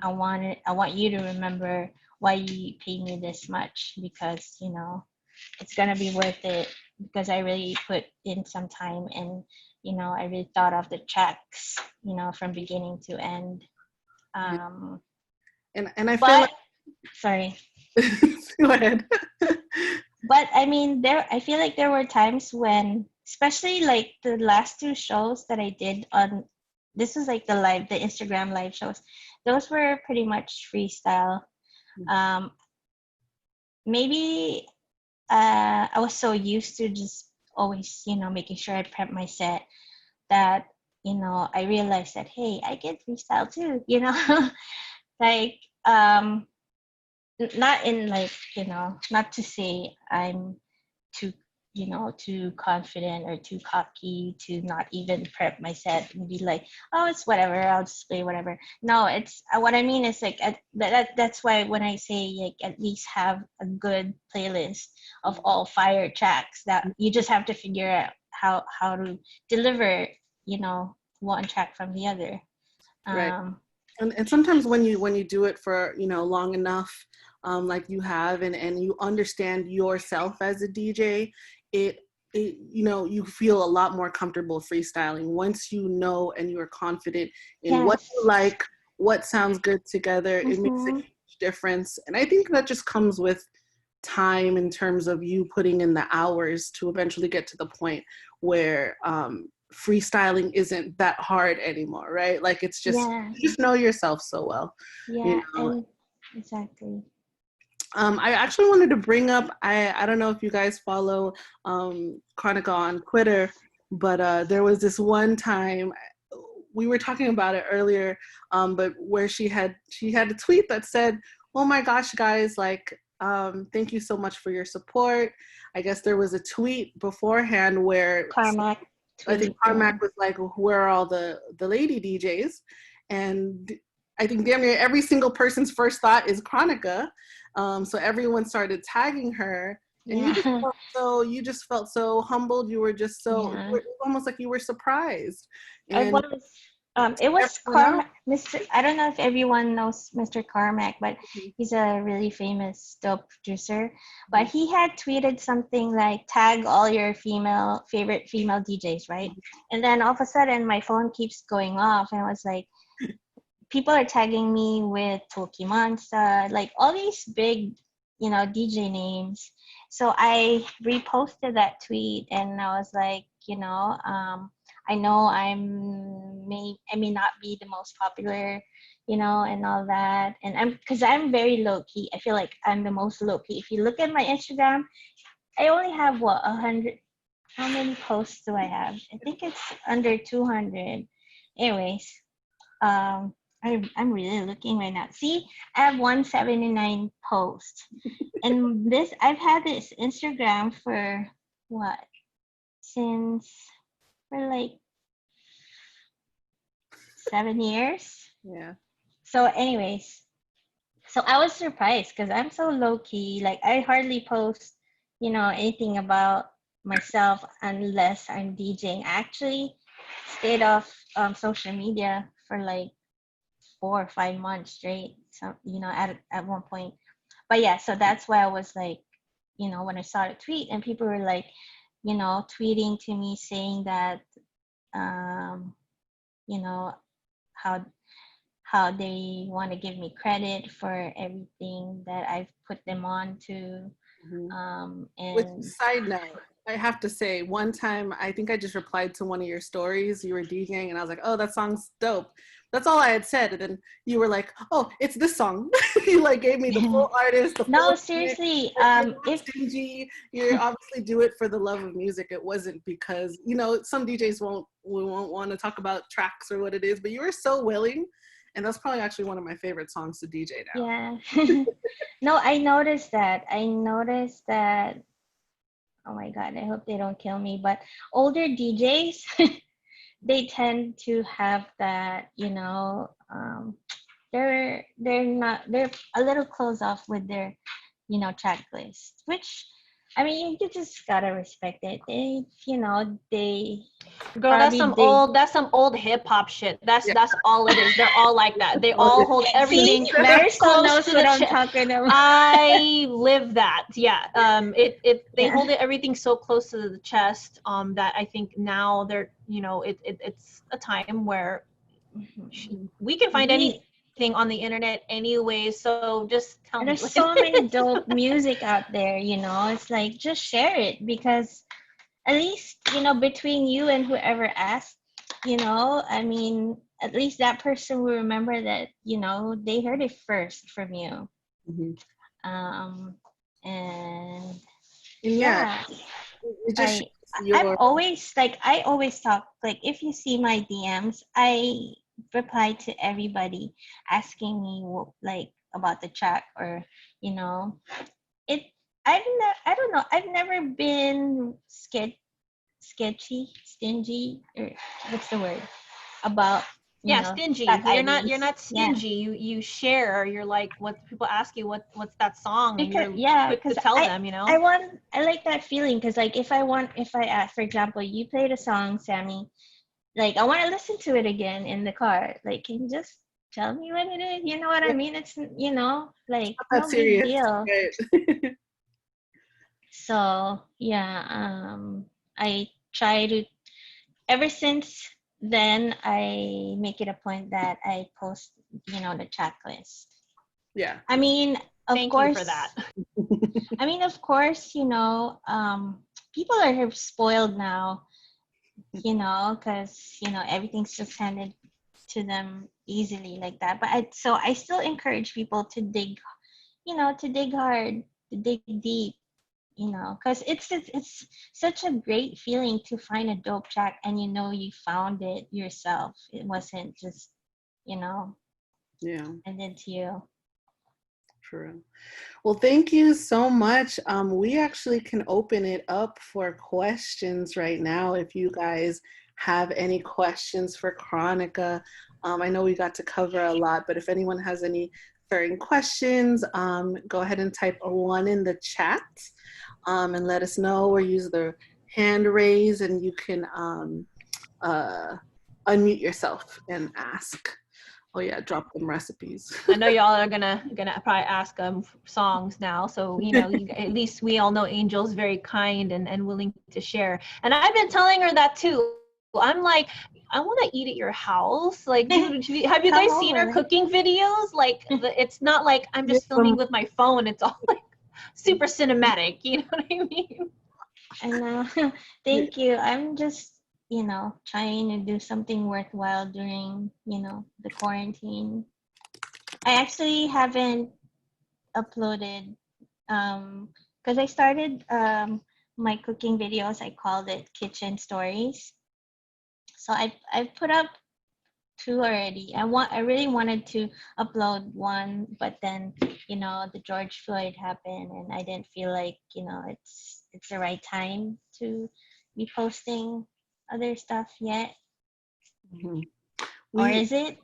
Speaker 3: I want you to remember why you paid me this much, because, it's gonna be worth it, because I really put in some time, and, I really thought of the tracks, from beginning to end. Um
Speaker 2: and I feel
Speaker 3: but
Speaker 2: like
Speaker 3: sorry.
Speaker 2: go ahead.
Speaker 3: But I mean, I feel like there were times when, especially like the last two shows that I did on, this was like the Instagram live shows. Those were pretty much freestyle. Um, Maybe I was so used to just always, making sure I prep my set that, I realized that, hey, I get freestyle too, like, not in like, not to say I'm too, too confident or too cocky to not even prep my set and be like, oh, it's whatever, I'll just play whatever. No, it's what I mean is like that's why when I say like at least have a good playlist of all fire tracks, that you just have to figure out how to deliver, one track from the other.
Speaker 2: Right. And sometimes when you do it for, long enough, like you have, and you understand yourself as a DJ, it you feel a lot more comfortable freestyling once you know and you're confident in what
Speaker 3: Yes.
Speaker 2: you like, what sounds good together. It makes a huge difference. And I think that just comes with time, in terms of you putting in the hours to eventually get to the point where freestyling isn't that hard anymore, right? Like it's just,
Speaker 3: Yeah.
Speaker 2: you just know yourself so well.
Speaker 3: Yeah, and exactly.
Speaker 2: I actually wanted to bring up, I don't know if you guys follow Kronika on Twitter, but there was this one time, we were talking about it earlier, but where she had a tweet that said, oh my gosh, guys, like, thank you so much for your support. I guess there was a tweet beforehand where
Speaker 3: Carmack
Speaker 2: I think
Speaker 3: tweet,
Speaker 2: Carmack was like, where are all the lady DJs? And I think damn near every single person's first thought is Kronika. So everyone started tagging her, and
Speaker 3: yeah.
Speaker 2: you just felt so humbled. You were just so,
Speaker 3: Yeah.
Speaker 2: it was almost like you were surprised.
Speaker 3: I
Speaker 2: And
Speaker 3: was it was
Speaker 2: everyone else,
Speaker 3: Carmack. Mr. I don't know if everyone knows Mr. Carmack, but he's a really famous dope producer. But he had tweeted something like, tag all your favorite female DJs, right? And then all of a sudden my phone keeps going off, and I was like, people are tagging me with Toki Monsta, like all these big, DJ names. So I reposted that tweet, and I was like, I know I may not be the most popular, and all that. And because I'm very low key. I feel like I'm the most low key. If you look at my Instagram, I only have 100. How many posts do I have? I think it's under 200. Anyways, I'm really looking right now. See, I have 179 posts. And I've had this Instagram for what? Since for like 7 years.
Speaker 2: yeah.
Speaker 3: So anyways, so I was surprised because I'm so low key. Like I hardly post, anything about myself unless I'm DJing. I actually stayed off social media for like 4 or 5 months straight. So, at one point. But yeah, so that's why I was like, when I saw the tweet and people were like, you know, tweeting to me saying that, you know, how they want to give me credit for everything that I've put them on to.
Speaker 2: With
Speaker 3: And
Speaker 2: side note, I have to say, one time I think I just replied to one of your stories. You were DJing, and I was like, "Oh, that song's dope." That's all I had said, and then you were like, "Oh, it's this song." You like gave me the full artist, the
Speaker 3: no,
Speaker 2: full.
Speaker 3: seriously,
Speaker 2: You're not
Speaker 3: if
Speaker 2: stingy. You obviously do it for the love of music. It wasn't because, you know, some DJs won't want to talk about tracks or what it is, but you were so willing, and that's probably actually one of my favorite songs to DJ now.
Speaker 3: yeah. No, I noticed that. Oh my God, I hope they don't kill me. But older DJs, they tend to have that, you know, they're a little closed off with their, you know, checklist, which, I mean, you just gotta respect it. They, you know, they
Speaker 1: Girl,
Speaker 3: probably did.
Speaker 1: that's some old hip hop shit.
Speaker 2: Yeah.
Speaker 1: That's all it is. They're all like that. They all hold
Speaker 3: See,
Speaker 1: everything
Speaker 3: Marisol
Speaker 1: close
Speaker 3: knows
Speaker 1: to
Speaker 3: what
Speaker 1: the
Speaker 3: I'm
Speaker 1: chest.
Speaker 3: talking about.
Speaker 1: I live that. Yeah. They
Speaker 3: Yeah.
Speaker 1: hold everything so close to the chest that I think now they're, you know, it's a time where we can find
Speaker 3: We
Speaker 1: anything on the internet anyway, so just tell me.
Speaker 3: There's so many dope music out there, you know. It's like just share it, because at least, you know, between you and whoever asked, you know, I mean, at least that person will remember that, you know, they heard it first from you.
Speaker 2: Mm-hmm.
Speaker 3: Um, and
Speaker 2: Yeah,
Speaker 3: yeah,
Speaker 2: it just
Speaker 3: I
Speaker 2: shows
Speaker 3: I'm
Speaker 2: your.
Speaker 3: always like, I always talk, like, if you see my DMs, I reply to everybody asking me like about the chat, or, you know, it I don't know, I've never been sketchy, stingy, or what's the word, about, you
Speaker 1: Yeah,
Speaker 3: know,
Speaker 1: stingy.
Speaker 3: track
Speaker 1: You're
Speaker 3: IDs.
Speaker 1: not
Speaker 3: Yeah,
Speaker 1: stingy. You share. You're like, what people ask you, what's that song, and
Speaker 3: because
Speaker 1: you're
Speaker 3: yeah,
Speaker 1: quick to
Speaker 3: because
Speaker 1: tell them, you
Speaker 3: I
Speaker 1: know.
Speaker 3: want, I like that feeling, because like if I ask, for example, you played a song, Sammy, like I want to listen to it again in the car, like, can you just tell me what it is, you know what I
Speaker 2: Yeah,
Speaker 3: mean? It's, you know, like,
Speaker 2: not that
Speaker 3: no big
Speaker 2: serious.
Speaker 3: deal.
Speaker 2: Right?
Speaker 3: So yeah, I try to, ever since then, I make it a point that I post, you know, the checklist.
Speaker 2: Yeah.
Speaker 3: I mean, of
Speaker 1: Thank you for
Speaker 3: course,
Speaker 1: that.
Speaker 3: you know, people are spoiled now, you know, because, you know, everything's just handed to them easily like that. But I still encourage people to dig, you know, to dig hard, to dig deep, you know, because it's such a great feeling to find a dope track, and you know you found it yourself. It wasn't just, you know,
Speaker 2: Yeah.
Speaker 3: handed to you.
Speaker 2: True. Well, thank you so much. We actually can open it up for questions right now if you guys have any questions for Kronika. I know we got to cover a lot, but if anyone has any certain questions, go ahead and type a 1 in the chat and let us know, or use the hand raise, and you can unmute yourself and ask. Oh yeah, drop them recipes.
Speaker 1: I know y'all are gonna probably ask songs now, so you know, at least we all know Angel's very kind and willing to share. And I've been telling her that too. I'm like, I want to eat at your house. Like, dude, have you
Speaker 3: Come
Speaker 1: guys seen our
Speaker 3: over.
Speaker 1: cooking videos? Like, it's not like I'm
Speaker 2: Get
Speaker 1: just filming with my phone. It's all like super cinematic. You know what I mean?
Speaker 3: And thank you. I'm just, you know, trying to do something worthwhile during, you know, the quarantine. I actually haven't uploaded, because I started my cooking videos. I called it Kitchen Stories. So I've put up 2 already. I really wanted to upload 1, but then, you know, the George Floyd happened, and I didn't feel like, you know, it's the right time to be posting other stuff yet.
Speaker 2: Mhm.
Speaker 3: Or
Speaker 2: We
Speaker 3: is it?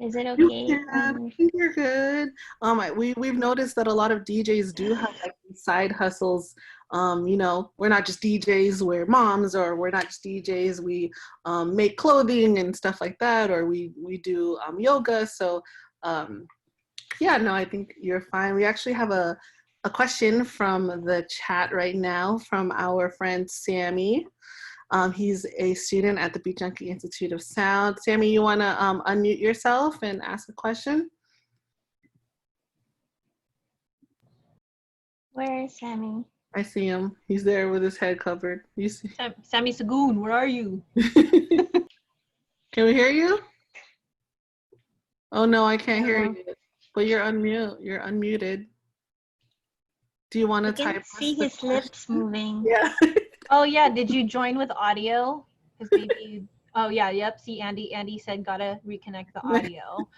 Speaker 3: Is it
Speaker 2: You
Speaker 3: okay?
Speaker 2: can. I think you're good. We've noticed that a lot of DJs do have like side hustles. You know, we're not just DJs, we're moms, or we're not just DJs, we make clothing and stuff like that, or we do yoga. So yeah, no, I think you're fine. We actually have a a question from the chat right now from our friend Sammy. He's a student at the Beat Junkie Institute of Sound. Sammy, you want to unmute yourself and ask a question?
Speaker 3: Where is Sammy?
Speaker 2: I see him. He's there with his head covered. You see?
Speaker 1: Sammy Sagoon, where are you?
Speaker 2: Can we hear you? Oh no, I can't hear
Speaker 3: Hello.
Speaker 2: you. But you're unmuted. Do you want to
Speaker 3: I can
Speaker 2: type?
Speaker 3: see his lips moving.
Speaker 2: Yeah.
Speaker 1: Oh yeah, did you join with audio? Because maybe. Oh yeah, yep. See, Andy said gotta reconnect the audio.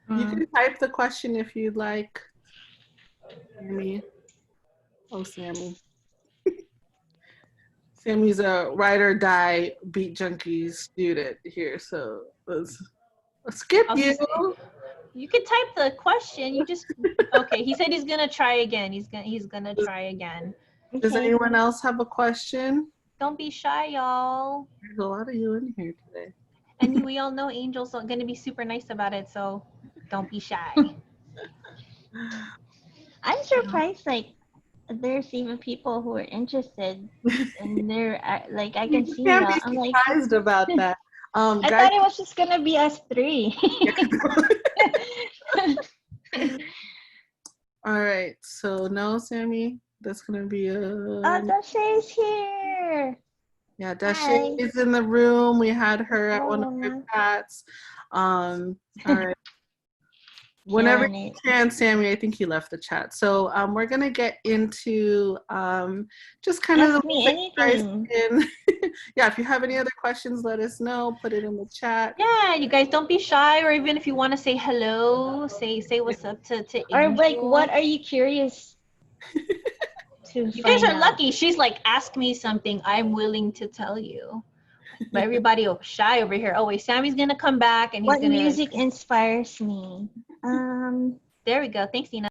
Speaker 2: You can type the question if you'd like. Sammy. Oh, Sammy. Sammy's a ride or die Beat Junkie student here, so let's skip you.
Speaker 1: You could type the question. You just okay. He said he's gonna try again. He's gonna try again.
Speaker 2: Does anyone else have a question?
Speaker 1: Don't be shy, y'all.
Speaker 2: There's a lot of you in here today.
Speaker 1: And we all know Angel's gonna be super nice about it, so don't be shy.
Speaker 3: I'm surprised, like, there's even people who are interested, and they're like, I can see
Speaker 2: can't
Speaker 3: y'all.
Speaker 2: be
Speaker 3: I'm like,
Speaker 2: surprised about that.
Speaker 3: I
Speaker 2: Guys,
Speaker 3: thought it was just gonna be us three.
Speaker 2: all right, so no, Sammy, that's gonna be a.
Speaker 3: Oh, Dasha's here.
Speaker 2: Yeah, Dasha is in the room. We had her at one of
Speaker 3: Hello,
Speaker 2: our chats. All right. Whenever you can, Sammy, I think he left the chat. So we're gonna get into just kind of
Speaker 3: Ask me anything.
Speaker 2: Yeah, if you have any other questions, let us know. Put it in the chat.
Speaker 1: Yeah, you guys don't be shy, or even if you want to say hello, say what's up to Angel.
Speaker 3: Or like, what are you curious to
Speaker 1: You guys are
Speaker 3: out?
Speaker 1: lucky. She's like, ask me something. I'm willing to tell you. But everybody shy over here. Oh wait, Sammy's gonna come back and he's
Speaker 3: What
Speaker 1: gonna.
Speaker 3: music inspires me?
Speaker 1: There we go. Thanks, Dina.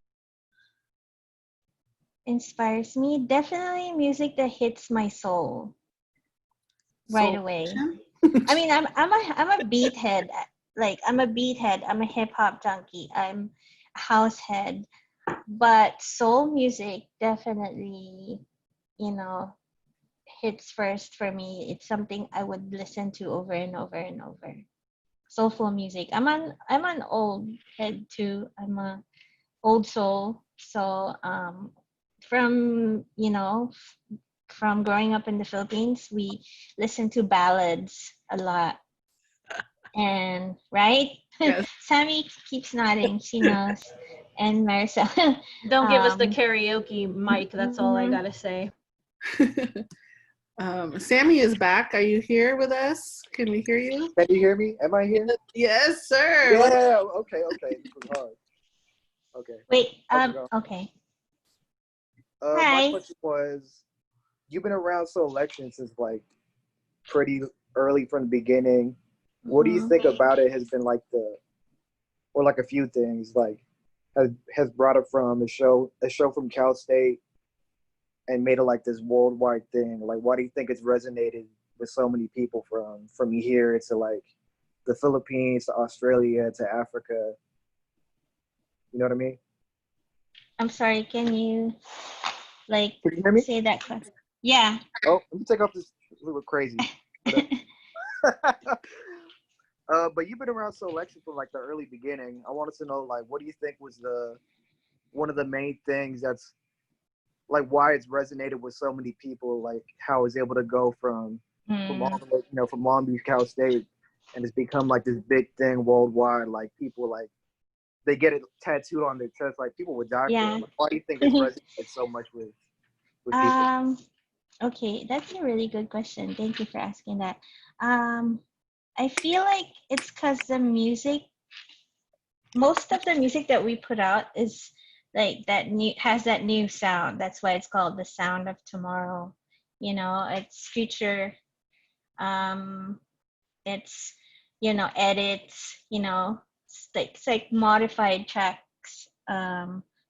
Speaker 3: Inspires me definitely music that hits my soul right away. I mean, I'm a beat head. Like, I'm a beat head. I'm a hip hop junkie. I'm a house head. But soul music definitely, you know, hits first for me. It's something I would listen to over and over and over. Soulful music. I'm an old head too. I'm a old soul. So from from growing up in the Philippines, we listen to ballads a lot. And right?
Speaker 2: Yes.
Speaker 3: Sammy keeps nodding. She knows. And Maricel.
Speaker 1: Don't give us the karaoke mic. That's all I gotta say.
Speaker 2: Sammy is back. Are you here with us? Can we hear you?
Speaker 4: Can you hear me? Am I here?
Speaker 2: Yes, sir.
Speaker 4: Yeah. Okay. This was hard. Okay.
Speaker 3: Wait. Okay.
Speaker 4: My question was, you've been around Selection since like pretty early from the beginning. What do you think about it has been like or like a few things like has brought it from a show from Cal State and made it like this worldwide thing? Like, why do you think it's resonated with so many people from here to like the Philippines to Australia to Africa? You know what I mean?
Speaker 3: I'm sorry. Can you
Speaker 4: Can you hear me?
Speaker 3: say that question? Yeah.
Speaker 4: Oh, let me take off this little crazy. But you've been around Selection from like the early beginning. I wanted to know, like, what do you think was one of the main things that's like why it's resonated with so many people? Like how it's able to go from all the way, from Long Beach, Cal State, and it's become like this big thing worldwide. Like people like they get it tattooed on their chest. Like people would die for it. Like, why do you think it's resonated so much with people?
Speaker 3: Okay, that's a really good question. Thank you for asking that. I feel like it's because most of the music that we put out is like has that new sound. That's why it's called the sound of tomorrow. It's future. It's edits. It's like modified tracks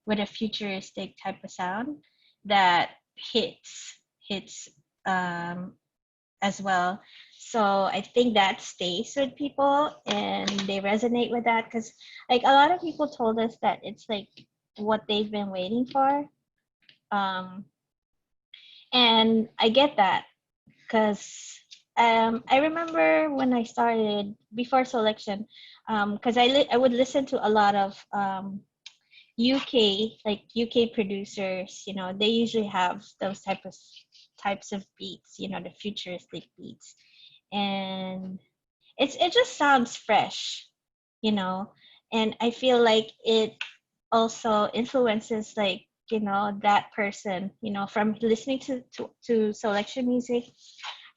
Speaker 3: with a futuristic type of sound that hits as well. So I think that stays with people and they resonate with that because like a lot of people told us that it's like what they've been waiting for. And I get that because I remember when I started before selection, because I would listen to a lot of UK producers. You know, they usually have those types of beats. You know, the futuristic beats, and it just sounds fresh. You know, and I feel like it also influences, like, you know, that person, you know, from listening to selection music,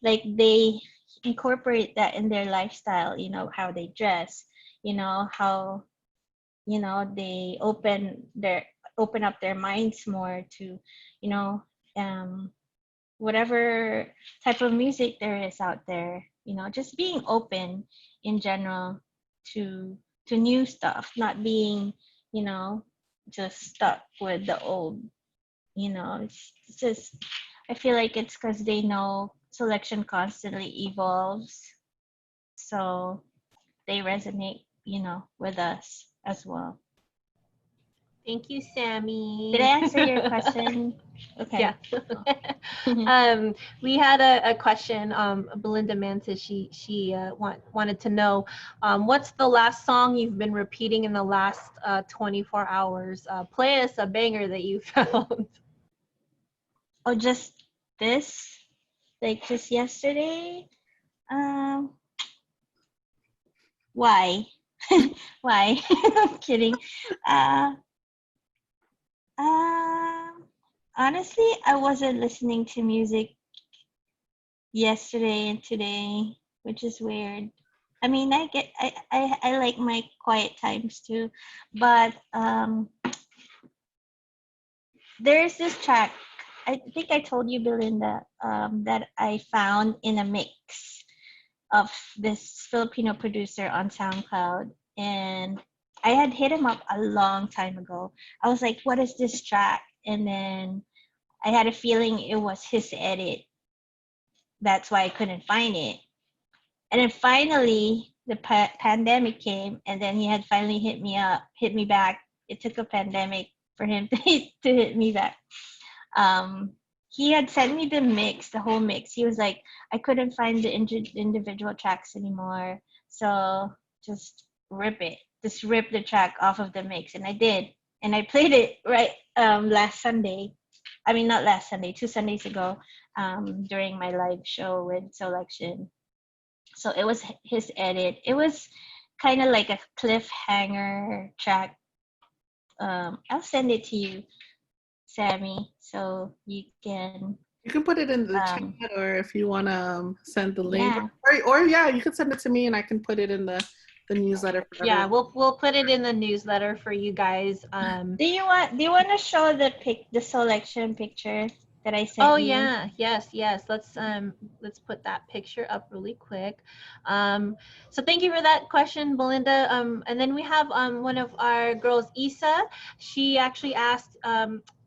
Speaker 3: like they incorporate that in their lifestyle, you know, how they dress, you know, how, you know, they open up their minds more to, you know, um whatever type of music there is out there, you know, just being open in general to new stuff, not being, you know, just stuck with the old, you know. It's just, I feel like it's because they know selection constantly evolves, so they resonate, you know, with us as well.
Speaker 1: Thank you, Sammy.
Speaker 3: Did I answer your question? Okay.
Speaker 1: Yeah. We had a question. Belinda Mantis, she wanted to know, what's the last song you've been repeating in the last 24 hours? Play us a banger that you found.
Speaker 3: Oh, just this, like just yesterday. Why? Why? I'm kidding. Uh, Honestly, I wasn't listening to music yesterday and today, which is weird. I mean, I like my quiet times too, but there's this track. I think I told you, Belinda, that I found in a mix of this Filipino producer on SoundCloud, and I had hit him up a long time ago. I was like, "What is this track?" And then I had a feeling it was his edit. That's why I couldn't find it. And then finally, the pandemic came, and then he had finally hit me back. It took a pandemic for him to hit me back. He had sent me the mix, the whole mix. He was like, I couldn't find the individual tracks anymore, so just rip it. Just rip the track off of the mix, and I did. And I played it right last Sunday. I mean, not last Sunday, 2 Sundays ago, during my live show with Selection. So it was his edit. It was kind of like a cliffhanger track. I'll send it to you, Sammy, so you can.
Speaker 2: You can put it in the chat, or if you want to send the link,
Speaker 3: Yeah.
Speaker 2: or yeah, you can send it to me and I can put it in the newsletter.
Speaker 1: Yeah, we'll put it in the newsletter for you guys.
Speaker 3: Do you want to show the selection picture that I sent you?
Speaker 1: Oh yeah, yes. Let's put that picture up really quick. So thank you for that question, Belinda. And then we have one of our girls, Isa. She actually asked,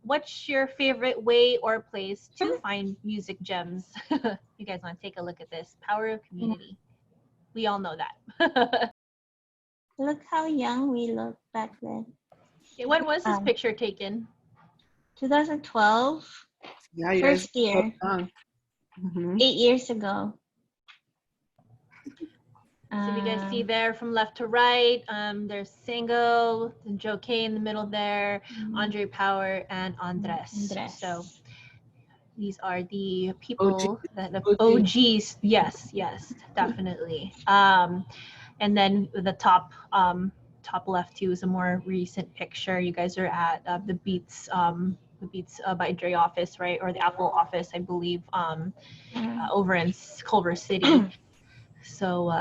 Speaker 1: what's your favorite way or place to find music gems? You guys want to take a look at this? Power of community. We all know that.
Speaker 3: Look how young we look back then.
Speaker 1: When was this picture taken?
Speaker 3: 2012.
Speaker 2: Yeah, you
Speaker 3: first
Speaker 2: guys
Speaker 3: year.
Speaker 2: Mm-hmm.
Speaker 3: 8 years ago.
Speaker 1: So you guys see there from left to right, there's Sango, Joe K in the middle there, Andre Power, and Andres. So these are the people, the OGs. Yes, definitely. And then the top left too is a more recent picture. You guys are at the Beats by Dre office, right? Or the Apple office, I believe, over in Culver City. So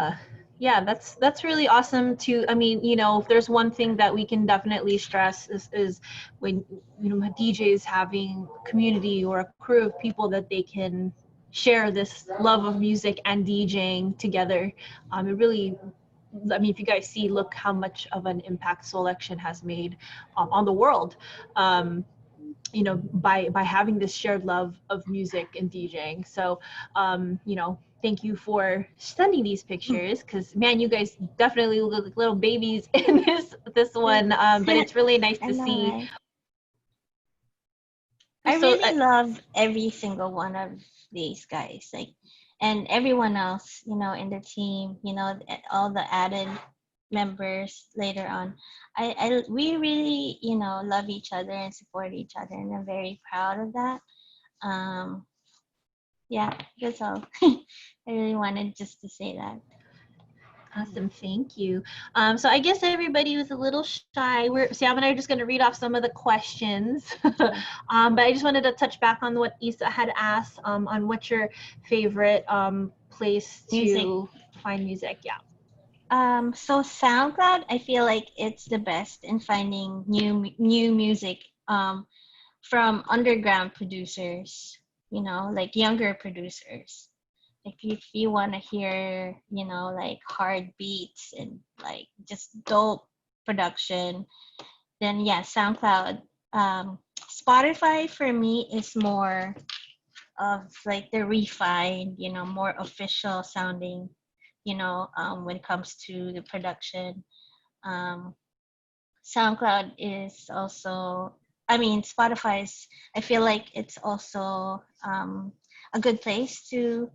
Speaker 1: yeah, that's really awesome too. I mean, you know, if there's one thing that we can definitely stress is when, you know, DJs having community or a crew of people that they can share this love of music and DJing together. It really, I mean, if you guys see, look how much of an impact Selection has made on the world. You know, by having this shared love of music and DJing. So, you know, thank you for sending these pictures, because man, you guys definitely look like little babies in this one. But it's really nice to see.
Speaker 3: Right? I
Speaker 1: So
Speaker 3: really love every single one of these guys, like, and everyone else, in the team, all the added members later on. We really, love each other and support each other, and I'm very proud of that. Um, yeah, that's all. I really wanted just to say that.
Speaker 1: awesome, thank you. So I guess everybody was a little shy. Sam and I are just going to read off some of the questions. But I just wanted to touch back on what Isa had asked on what's your favorite place to find music. Yeah.
Speaker 3: So SoundCloud, I feel like it's the best in finding new music from underground producers, like younger producers. If you want to hear, like hard beats and like just dope production, then yeah, SoundCloud. Spotify for me is more of like the refined, more official sounding, when it comes to the production. Um, SoundCloud is also, I mean, Spotify's, I feel like it's also a good place to,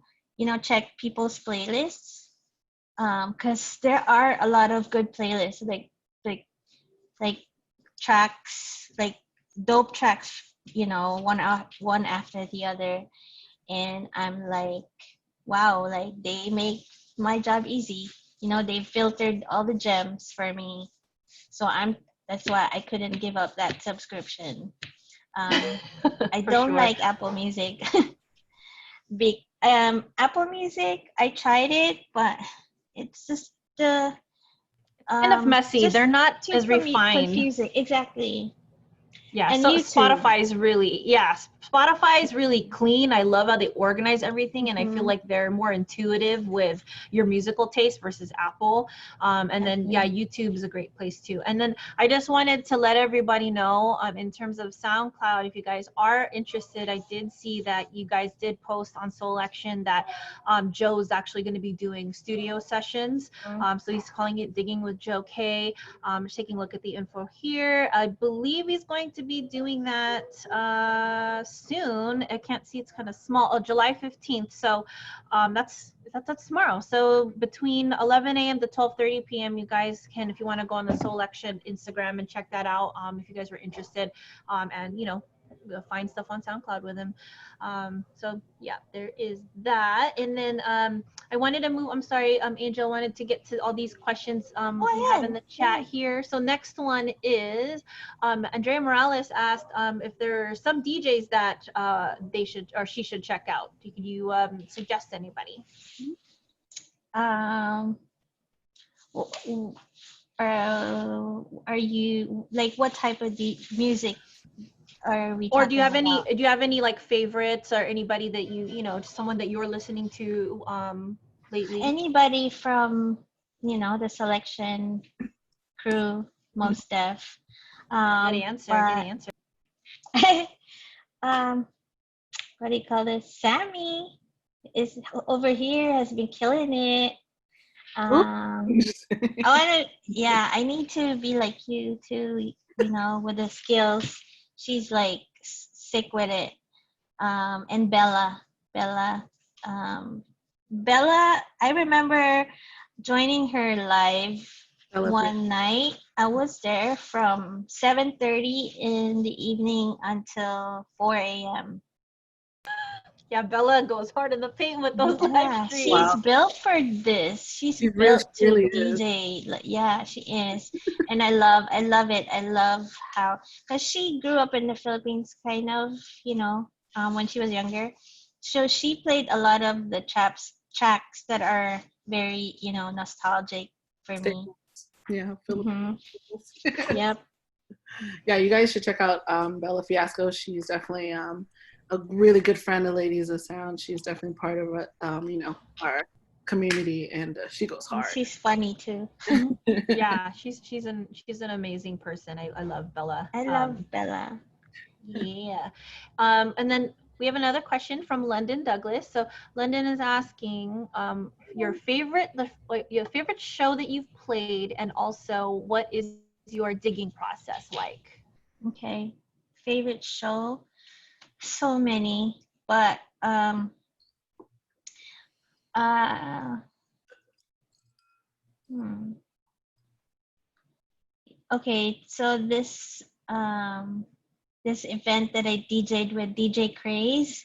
Speaker 3: check people's playlists. Because there are a lot of good playlists, like, like tracks, like dope tracks, one after the other. And I'm like, wow, like they make my job easy. They filtered all the gems for me. So that's why I couldn't give up that subscription. I don't like Apple Music. Apple Music, I tried it, but it's just
Speaker 1: kind of messy. They're not as refined.
Speaker 3: Confusing. Exactly.
Speaker 1: Yeah,
Speaker 3: and
Speaker 1: so
Speaker 3: YouTube.
Speaker 1: Spotify is really clean. I love how they organize everything, and I feel like they're more intuitive with your musical taste versus Apple. And then YouTube is a great place too. And then I just wanted to let everybody know, in terms of SoundCloud, if you guys are interested, I did see that you guys did post on Selection that Joe's actually going to be doing studio sessions. So he's calling it Digging with Joe K. Just taking a look at the info here. I believe he's going to be doing that soon. I can't see, it's kind of small. Oh, July 15th. So that's tomorrow. So between 11 a.m. to 12:30 p.m. you guys can, if you want to go on the Selection Instagram and check that out, if you guys were interested, and find stuff on SoundCloud with him. So yeah, there is that. And then I wanted to move, I'm sorry, Angel, wanted to get to all these questions we have in the chat here. So next one is Andrea Morales asked if there are some DJs that they should, or she should check out. Could you suggest anybody?
Speaker 3: Are you like, what type of music are we
Speaker 1: or do you have
Speaker 3: about?
Speaker 1: any like favorites, or anybody that just someone that you're listening to lately?
Speaker 3: Anybody from the Selection crew, most def.
Speaker 1: Good answer.
Speaker 3: What do you call this? Sammy is over here, has been killing it. I need to be like you too, with the skills. She's like sick with it. And Bella, I remember joining her live one night. I was there from 7:30 in the evening until 4 a.m.
Speaker 1: Yeah, Bella goes hard in the paint with those live streams.
Speaker 3: She's built for this. She's built to DJ. Yeah, she is. And I love it. I love how, because she grew up in the Philippines, kind of, when she was younger. So she played a lot of the tracks that are very, nostalgic for me.
Speaker 2: Yeah, Philippines.
Speaker 3: Yep.
Speaker 2: Yeah, you guys should check out Bella Fiasco. She's definitely a really good friend of Ladies of Sound. She's definitely part of our community, and she goes hard.
Speaker 3: And she's funny too.
Speaker 1: Yeah, she's an amazing person. I love Bella.
Speaker 3: I love Bella.
Speaker 1: Yeah. And then we have another question from London Douglas. So London is asking your favorite show that you've played, and also what is your digging process like?
Speaker 3: Okay. Favorite show? So many, but hmm. Okay, so this event that I DJ'd with DJ Craze,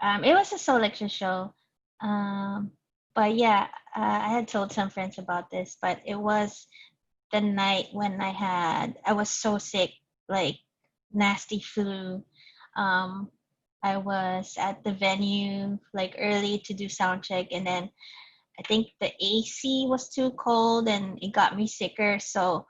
Speaker 3: it was a selection show. But yeah, I had told some friends about this, but it was the night when I was so sick, like nasty flu. Um, I was at the venue like early to do sound check, and then I think the AC was too cold and it got me sicker. So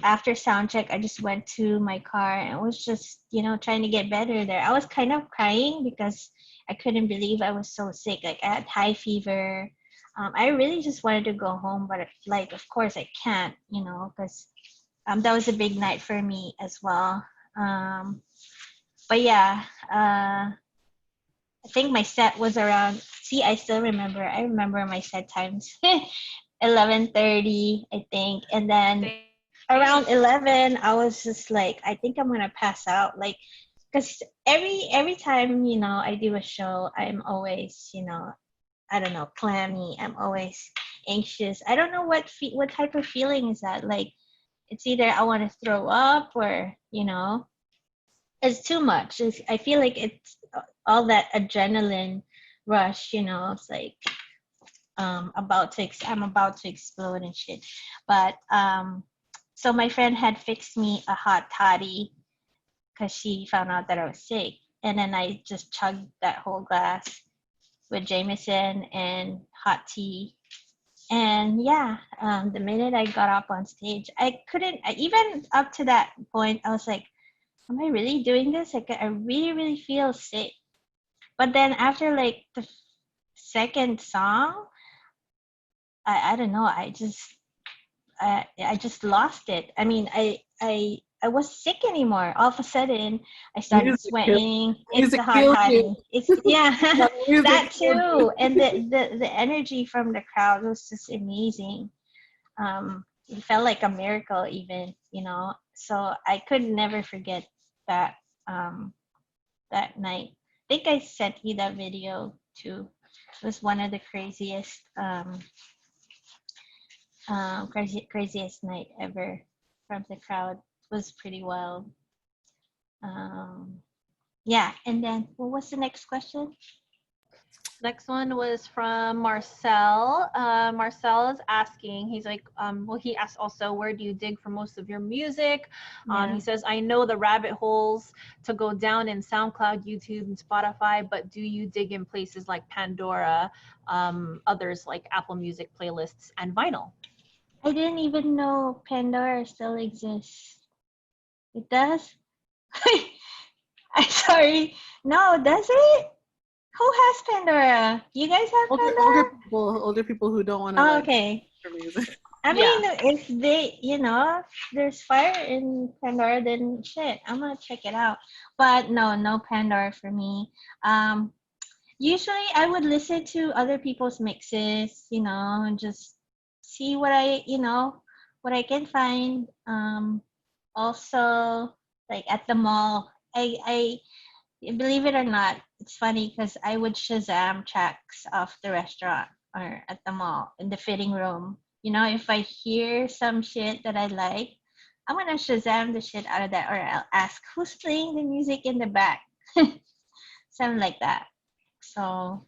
Speaker 3: after sound check, I just went to my car and was just, trying to get better there. I was kind of crying because I couldn't believe I was so sick. Like I had high fever. I really just wanted to go home, but like, of course I can't, because that was a big night for me as well. But yeah, I think my set was around, see, I still remember. I remember my set times. 11:30, I think. And then around 11, I was just like, I think I'm gonna pass out. Like, because every time, I do a show, I'm always, I don't know, clammy. I'm always anxious. I don't know what type of feeling is that. Like, it's either I want to throw up or, it's too much. I feel like it's all that adrenaline rush, it's like I'm about to explode and shit. But so my friend had fixed me a hot toddy because she found out that I was sick, and then I just chugged that whole glass with Jameson and hot tea. And yeah, the minute I got up on stage, even up to that point, I was like, am I really doing this? Like, I really, really feel sick. But then after like the second song, I don't know. I just lost it. I mean, I was sick anymore. All of a sudden, I started sweating. It's the hot toddy. It's yeah, that too. And the energy from the crowd was just amazing. It felt like a miracle, even So I could never forget that that night. I think I sent you that video too. It was one of the craziest night ever from the crowd. It was pretty wild. Yeah, and then what was the next question?
Speaker 1: Next one was from Marcel. Marcel is asking, he's like, well, he asked also, where do you dig for most of your music? He says, I know the rabbit holes to go down in SoundCloud, YouTube, and Spotify, but do you dig in places like Pandora, others like Apple Music playlists, and vinyl?
Speaker 3: I didn't even know Pandora still exists. It does? I'm sorry. No, does it? Who has Pandora? You guys have Pandora?
Speaker 2: Older people who don't want to.
Speaker 3: Oh, okay. I mean, if they, there's fire in Pandora, then shit, I'm gonna check it out. But no Pandora for me. Usually I would listen to other people's mixes, and just see what I can find. Also, like at the mall, I believe it or not, it's funny because I would Shazam tracks off the restaurant or at the mall in the fitting room. If I hear some shit that I like, I'm gonna Shazam the shit out of that, or I'll ask who's playing the music in the back. Something like that. So,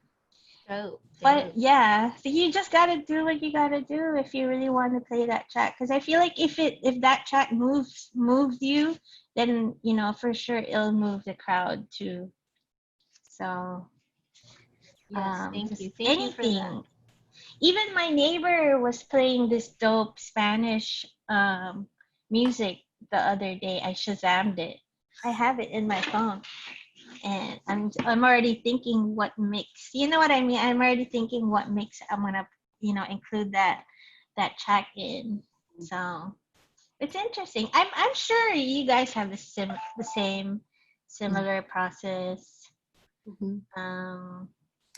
Speaker 3: but yeah, so you just gotta do what you gotta do if you really want to play that track. Because I feel like if that track moves you, then for sure it'll move the crowd too. So
Speaker 1: yes, thank you
Speaker 3: anything.
Speaker 1: For that.
Speaker 3: Even my neighbor was playing this dope Spanish music the other day. I Shazammed it. I have it in my phone. And I'm already thinking what mix. You know what I mean? I'm already thinking what mix I'm gonna include that track in. So it's interesting. I'm sure you guys have the same similar process.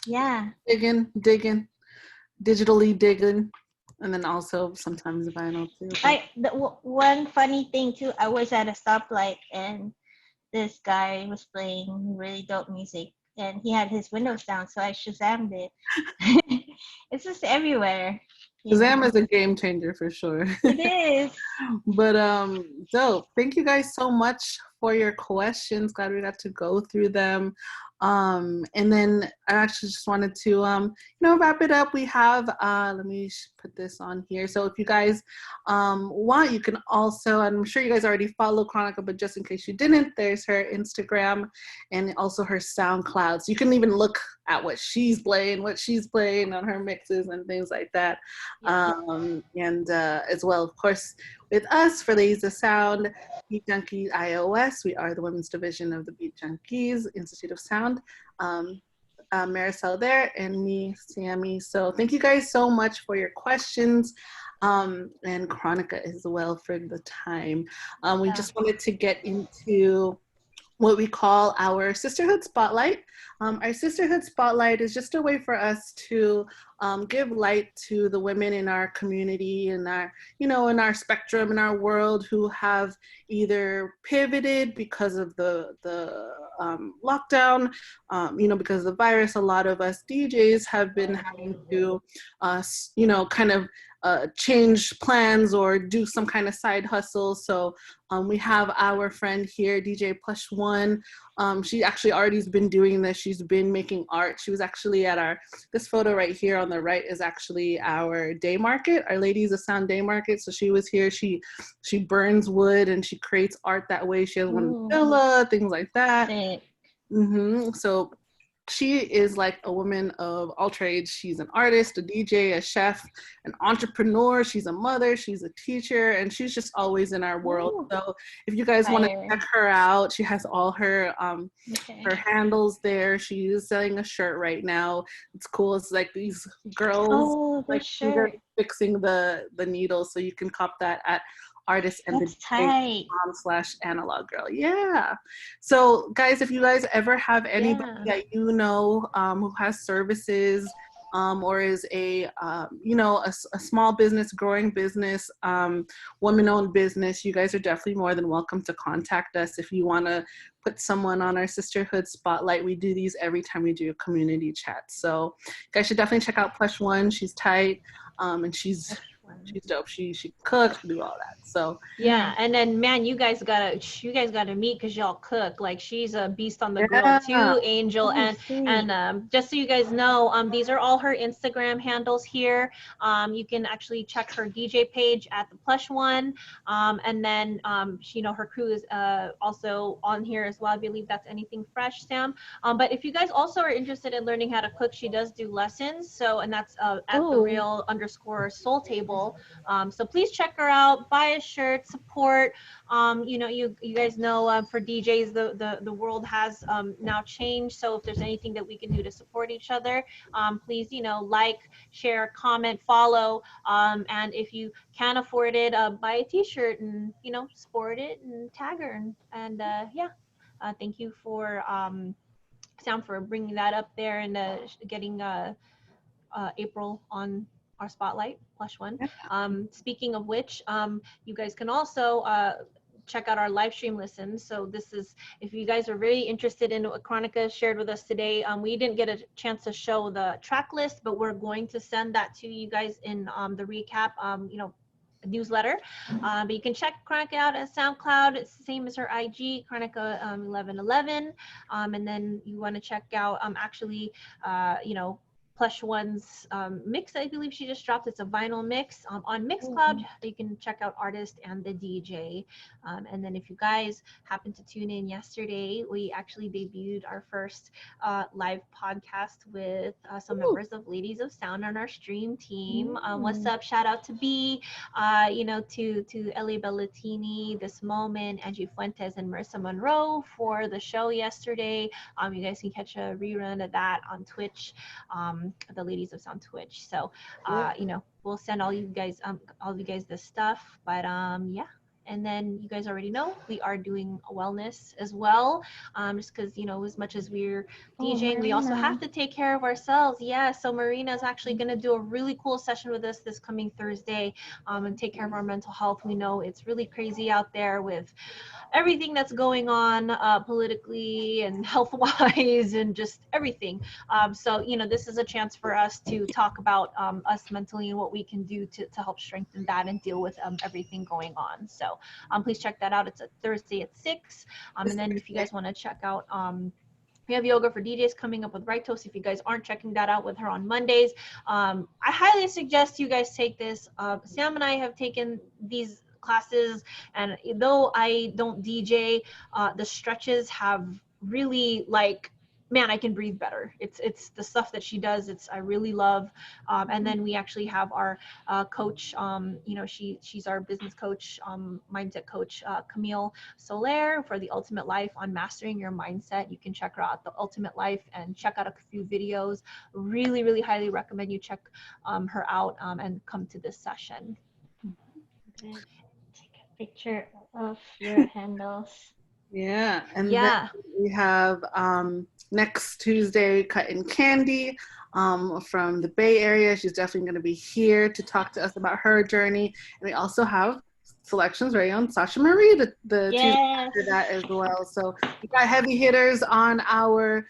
Speaker 3: Yeah.
Speaker 2: Digging, digitally digging, and then also sometimes vinyl too.
Speaker 3: One funny thing too. I was at a stoplight and this guy was playing really dope music, and he had his windows down, so I Shazammed it. It's just everywhere.
Speaker 2: Shazam is a game changer for sure.
Speaker 3: It is.
Speaker 2: But dope. Thank you guys so much for your questions. Glad we got to go through them. And then I actually just wanted to wrap it up. We have let me put this on here. So if you guys want, you can also, I'm sure you guys already follow Kronika, but just in case you didn't, there's her Instagram and also her SoundCloud. So you can even look at what she's playing on her mixes and things like that. And as well, of course, with us for Ladies of Sound, Beat Junkies iOS. We are the women's division of the Beat Junkies Institute of Sound. Marisol there and me, Sammy. So thank you guys so much for your questions. And Kronika as well for the time. We just wanted to get into what we call our Sisterhood Spotlight. Our Sisterhood Spotlight is just a way for us to give light to the women in our community, in our, in our spectrum, in our world, who have either pivoted because of the lockdown, because of the virus. A lot of us DJs have been having to, kind of change plans or do some kind of side hustle. So we have our friend here, DJ Plush One. She actually already has been doing this. She's been making art. She was actually at this photo right here on the right is actually our day market, our Ladies of Sound day market. So she was here. She burns wood and she creates art that way. She has one in the villa, things like that. So she is like a woman of all trades. She's an artist, a DJ, a chef, an entrepreneur. She's a mother, she's a teacher, and she's just always in our world. So if you guys want to check her out, she has all her her handles there. She is selling a shirt right now. It's cool. It's like these girls fixing the needles. So you can cop that at artist and the.com/analog girl. Yeah. So guys, if you guys ever have anybody that who has services or is a small business, growing business, woman-owned business, you guys are definitely more than welcome to contact us if you want to put someone on our Sisterhood Spotlight. We do these every time we do a community chat. So you guys should definitely check out Plush One. She's tight, and she's dope. She cooks, she do all that. So
Speaker 1: yeah, and then man, you guys gotta meet because y'all cook. Like she's a beast on the grill too, Angel. And just so you guys know, these are all her Instagram handles here. You can actually check her DJ page at the Plush One, and then her crew is also on here as well. I believe that's Anything Fresh, Sam. But if you guys also are interested in learning how to cook, she does do lessons. So, and that's at the real_soul table. So please check her out, buy a shirt, support. You guys know for DJs the world has now changed. So if there's anything that we can do to support each other, please like, share, comment, follow. And if you can't afford it, buy a T-shirt and sport it and tag her and thank you for Sam for bringing that up there and getting April on our spotlight, Plush One. Speaking of which, you guys can also check out our live stream listens. So this is, if you guys are very interested in what Kronika shared with us today, we didn't get a chance to show the track list, but we're going to send that to you guys in the recap, newsletter. But you can check Kronika out at SoundCloud. It's the same as her IG, Kronika 1111. And then you want to check out Plush One's mix. I believe she just dropped. It's a vinyl mix on Mixcloud. You can check out artist and the DJ. And then if you guys happen to tune in yesterday, we actually debuted our first live podcast with some members of Ladies of Sound on our stream team. What's up? Shout out to B, to Ellie Bellatini, This Moment, Angie Fuentes, and Marissa Monroe for the show yesterday. You guys can catch a rerun of that on Twitch. The Ladies of Sound Twitch. So we'll send all you guys this stuff. But And then you guys already know we are doing wellness as well. Just because, you know, as much as we're DJing, we also have to take care of ourselves. Yeah, so Marina is actually going to do a really cool session with us this coming Thursday, and take care of our mental health. We know it's really crazy out there with everything that's going on politically and health-wise and just everything. So, you know, this is a chance for us to talk about us mentally and what we can do to help strengthen that and deal with everything going on. So please check that out. It's a Thursday at 6. And then if you guys want to check out we have yoga for DJs coming up with Right Toast. If you guys aren't checking that out with her on Mondays, I highly suggest you guys take this. Sam and I have taken these classes, and though I don't DJ, the stretches have really, like, man, I can breathe better. It's the stuff that she does. I really love. And then we actually have our coach. You know, she's our business coach, mindset coach, Camille Soler, for the Ultimate Life on mastering your mindset. You can check her out, the Ultimate Life, and check out a few videos. Really, really highly recommend you check her out and come to this session.
Speaker 3: Take a picture of your handles.
Speaker 2: Yeah, and
Speaker 1: yeah,
Speaker 2: then we have next Tuesday, Cutting Candy from the Bay Area. She's definitely going to be here to talk to us about her journey. And we also have selections right on Sasha Marie the
Speaker 3: Yes.
Speaker 2: Tuesday after that as well. So we got heavy hitters on our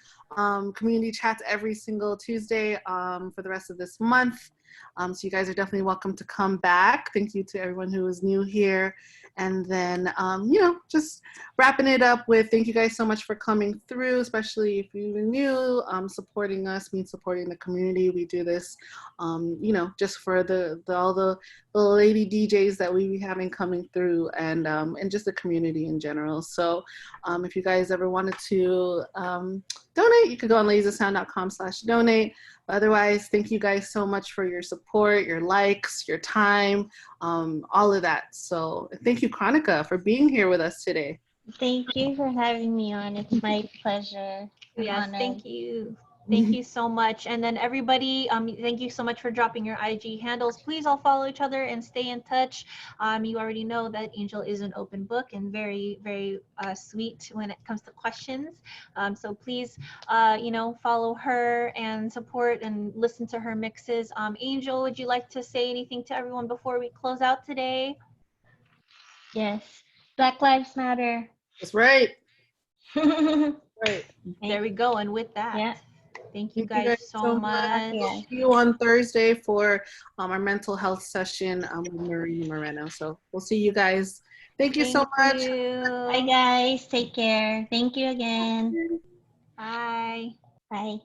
Speaker 2: community chats every single Tuesday for the rest of this month. So you guys are definitely welcome to come back. Thank you to everyone who is new here. And then, you know, just wrapping it up with thank you guys so much for coming through, especially if you're new, supporting us, means supporting the community. We do this, you know, just for all the lady DJs that we be having coming through, and just the community in general. So if you guys ever wanted to donate, you could go on ladiesofsound.com/donate. Otherwise, thank you guys so much for your support, your likes, your time, all of that. So thank you, Kronika, for being here with us today.
Speaker 3: Thank you for having me on. It's my pleasure.
Speaker 1: Yes, thank you. Thank you so much. And then everybody, thank you so much for dropping your IG handles. Please all follow each other and stay in touch. You already know that Angel is an open book and very, very sweet when it comes to questions. So please, you know, follow her and support and listen to her mixes. Angel, would you like to say anything to everyone before we close out today?
Speaker 3: Yes. Black Lives Matter.
Speaker 2: That's right. Right.
Speaker 1: There we go. And with that,
Speaker 3: yeah.
Speaker 1: Thank you guys so much.
Speaker 2: We'll see you on Thursday for our mental health session with Marina Moreno. So we'll see you guys. Thank you so much.
Speaker 3: Bye, guys. Take care. Thank you again.
Speaker 1: Bye.
Speaker 3: Bye.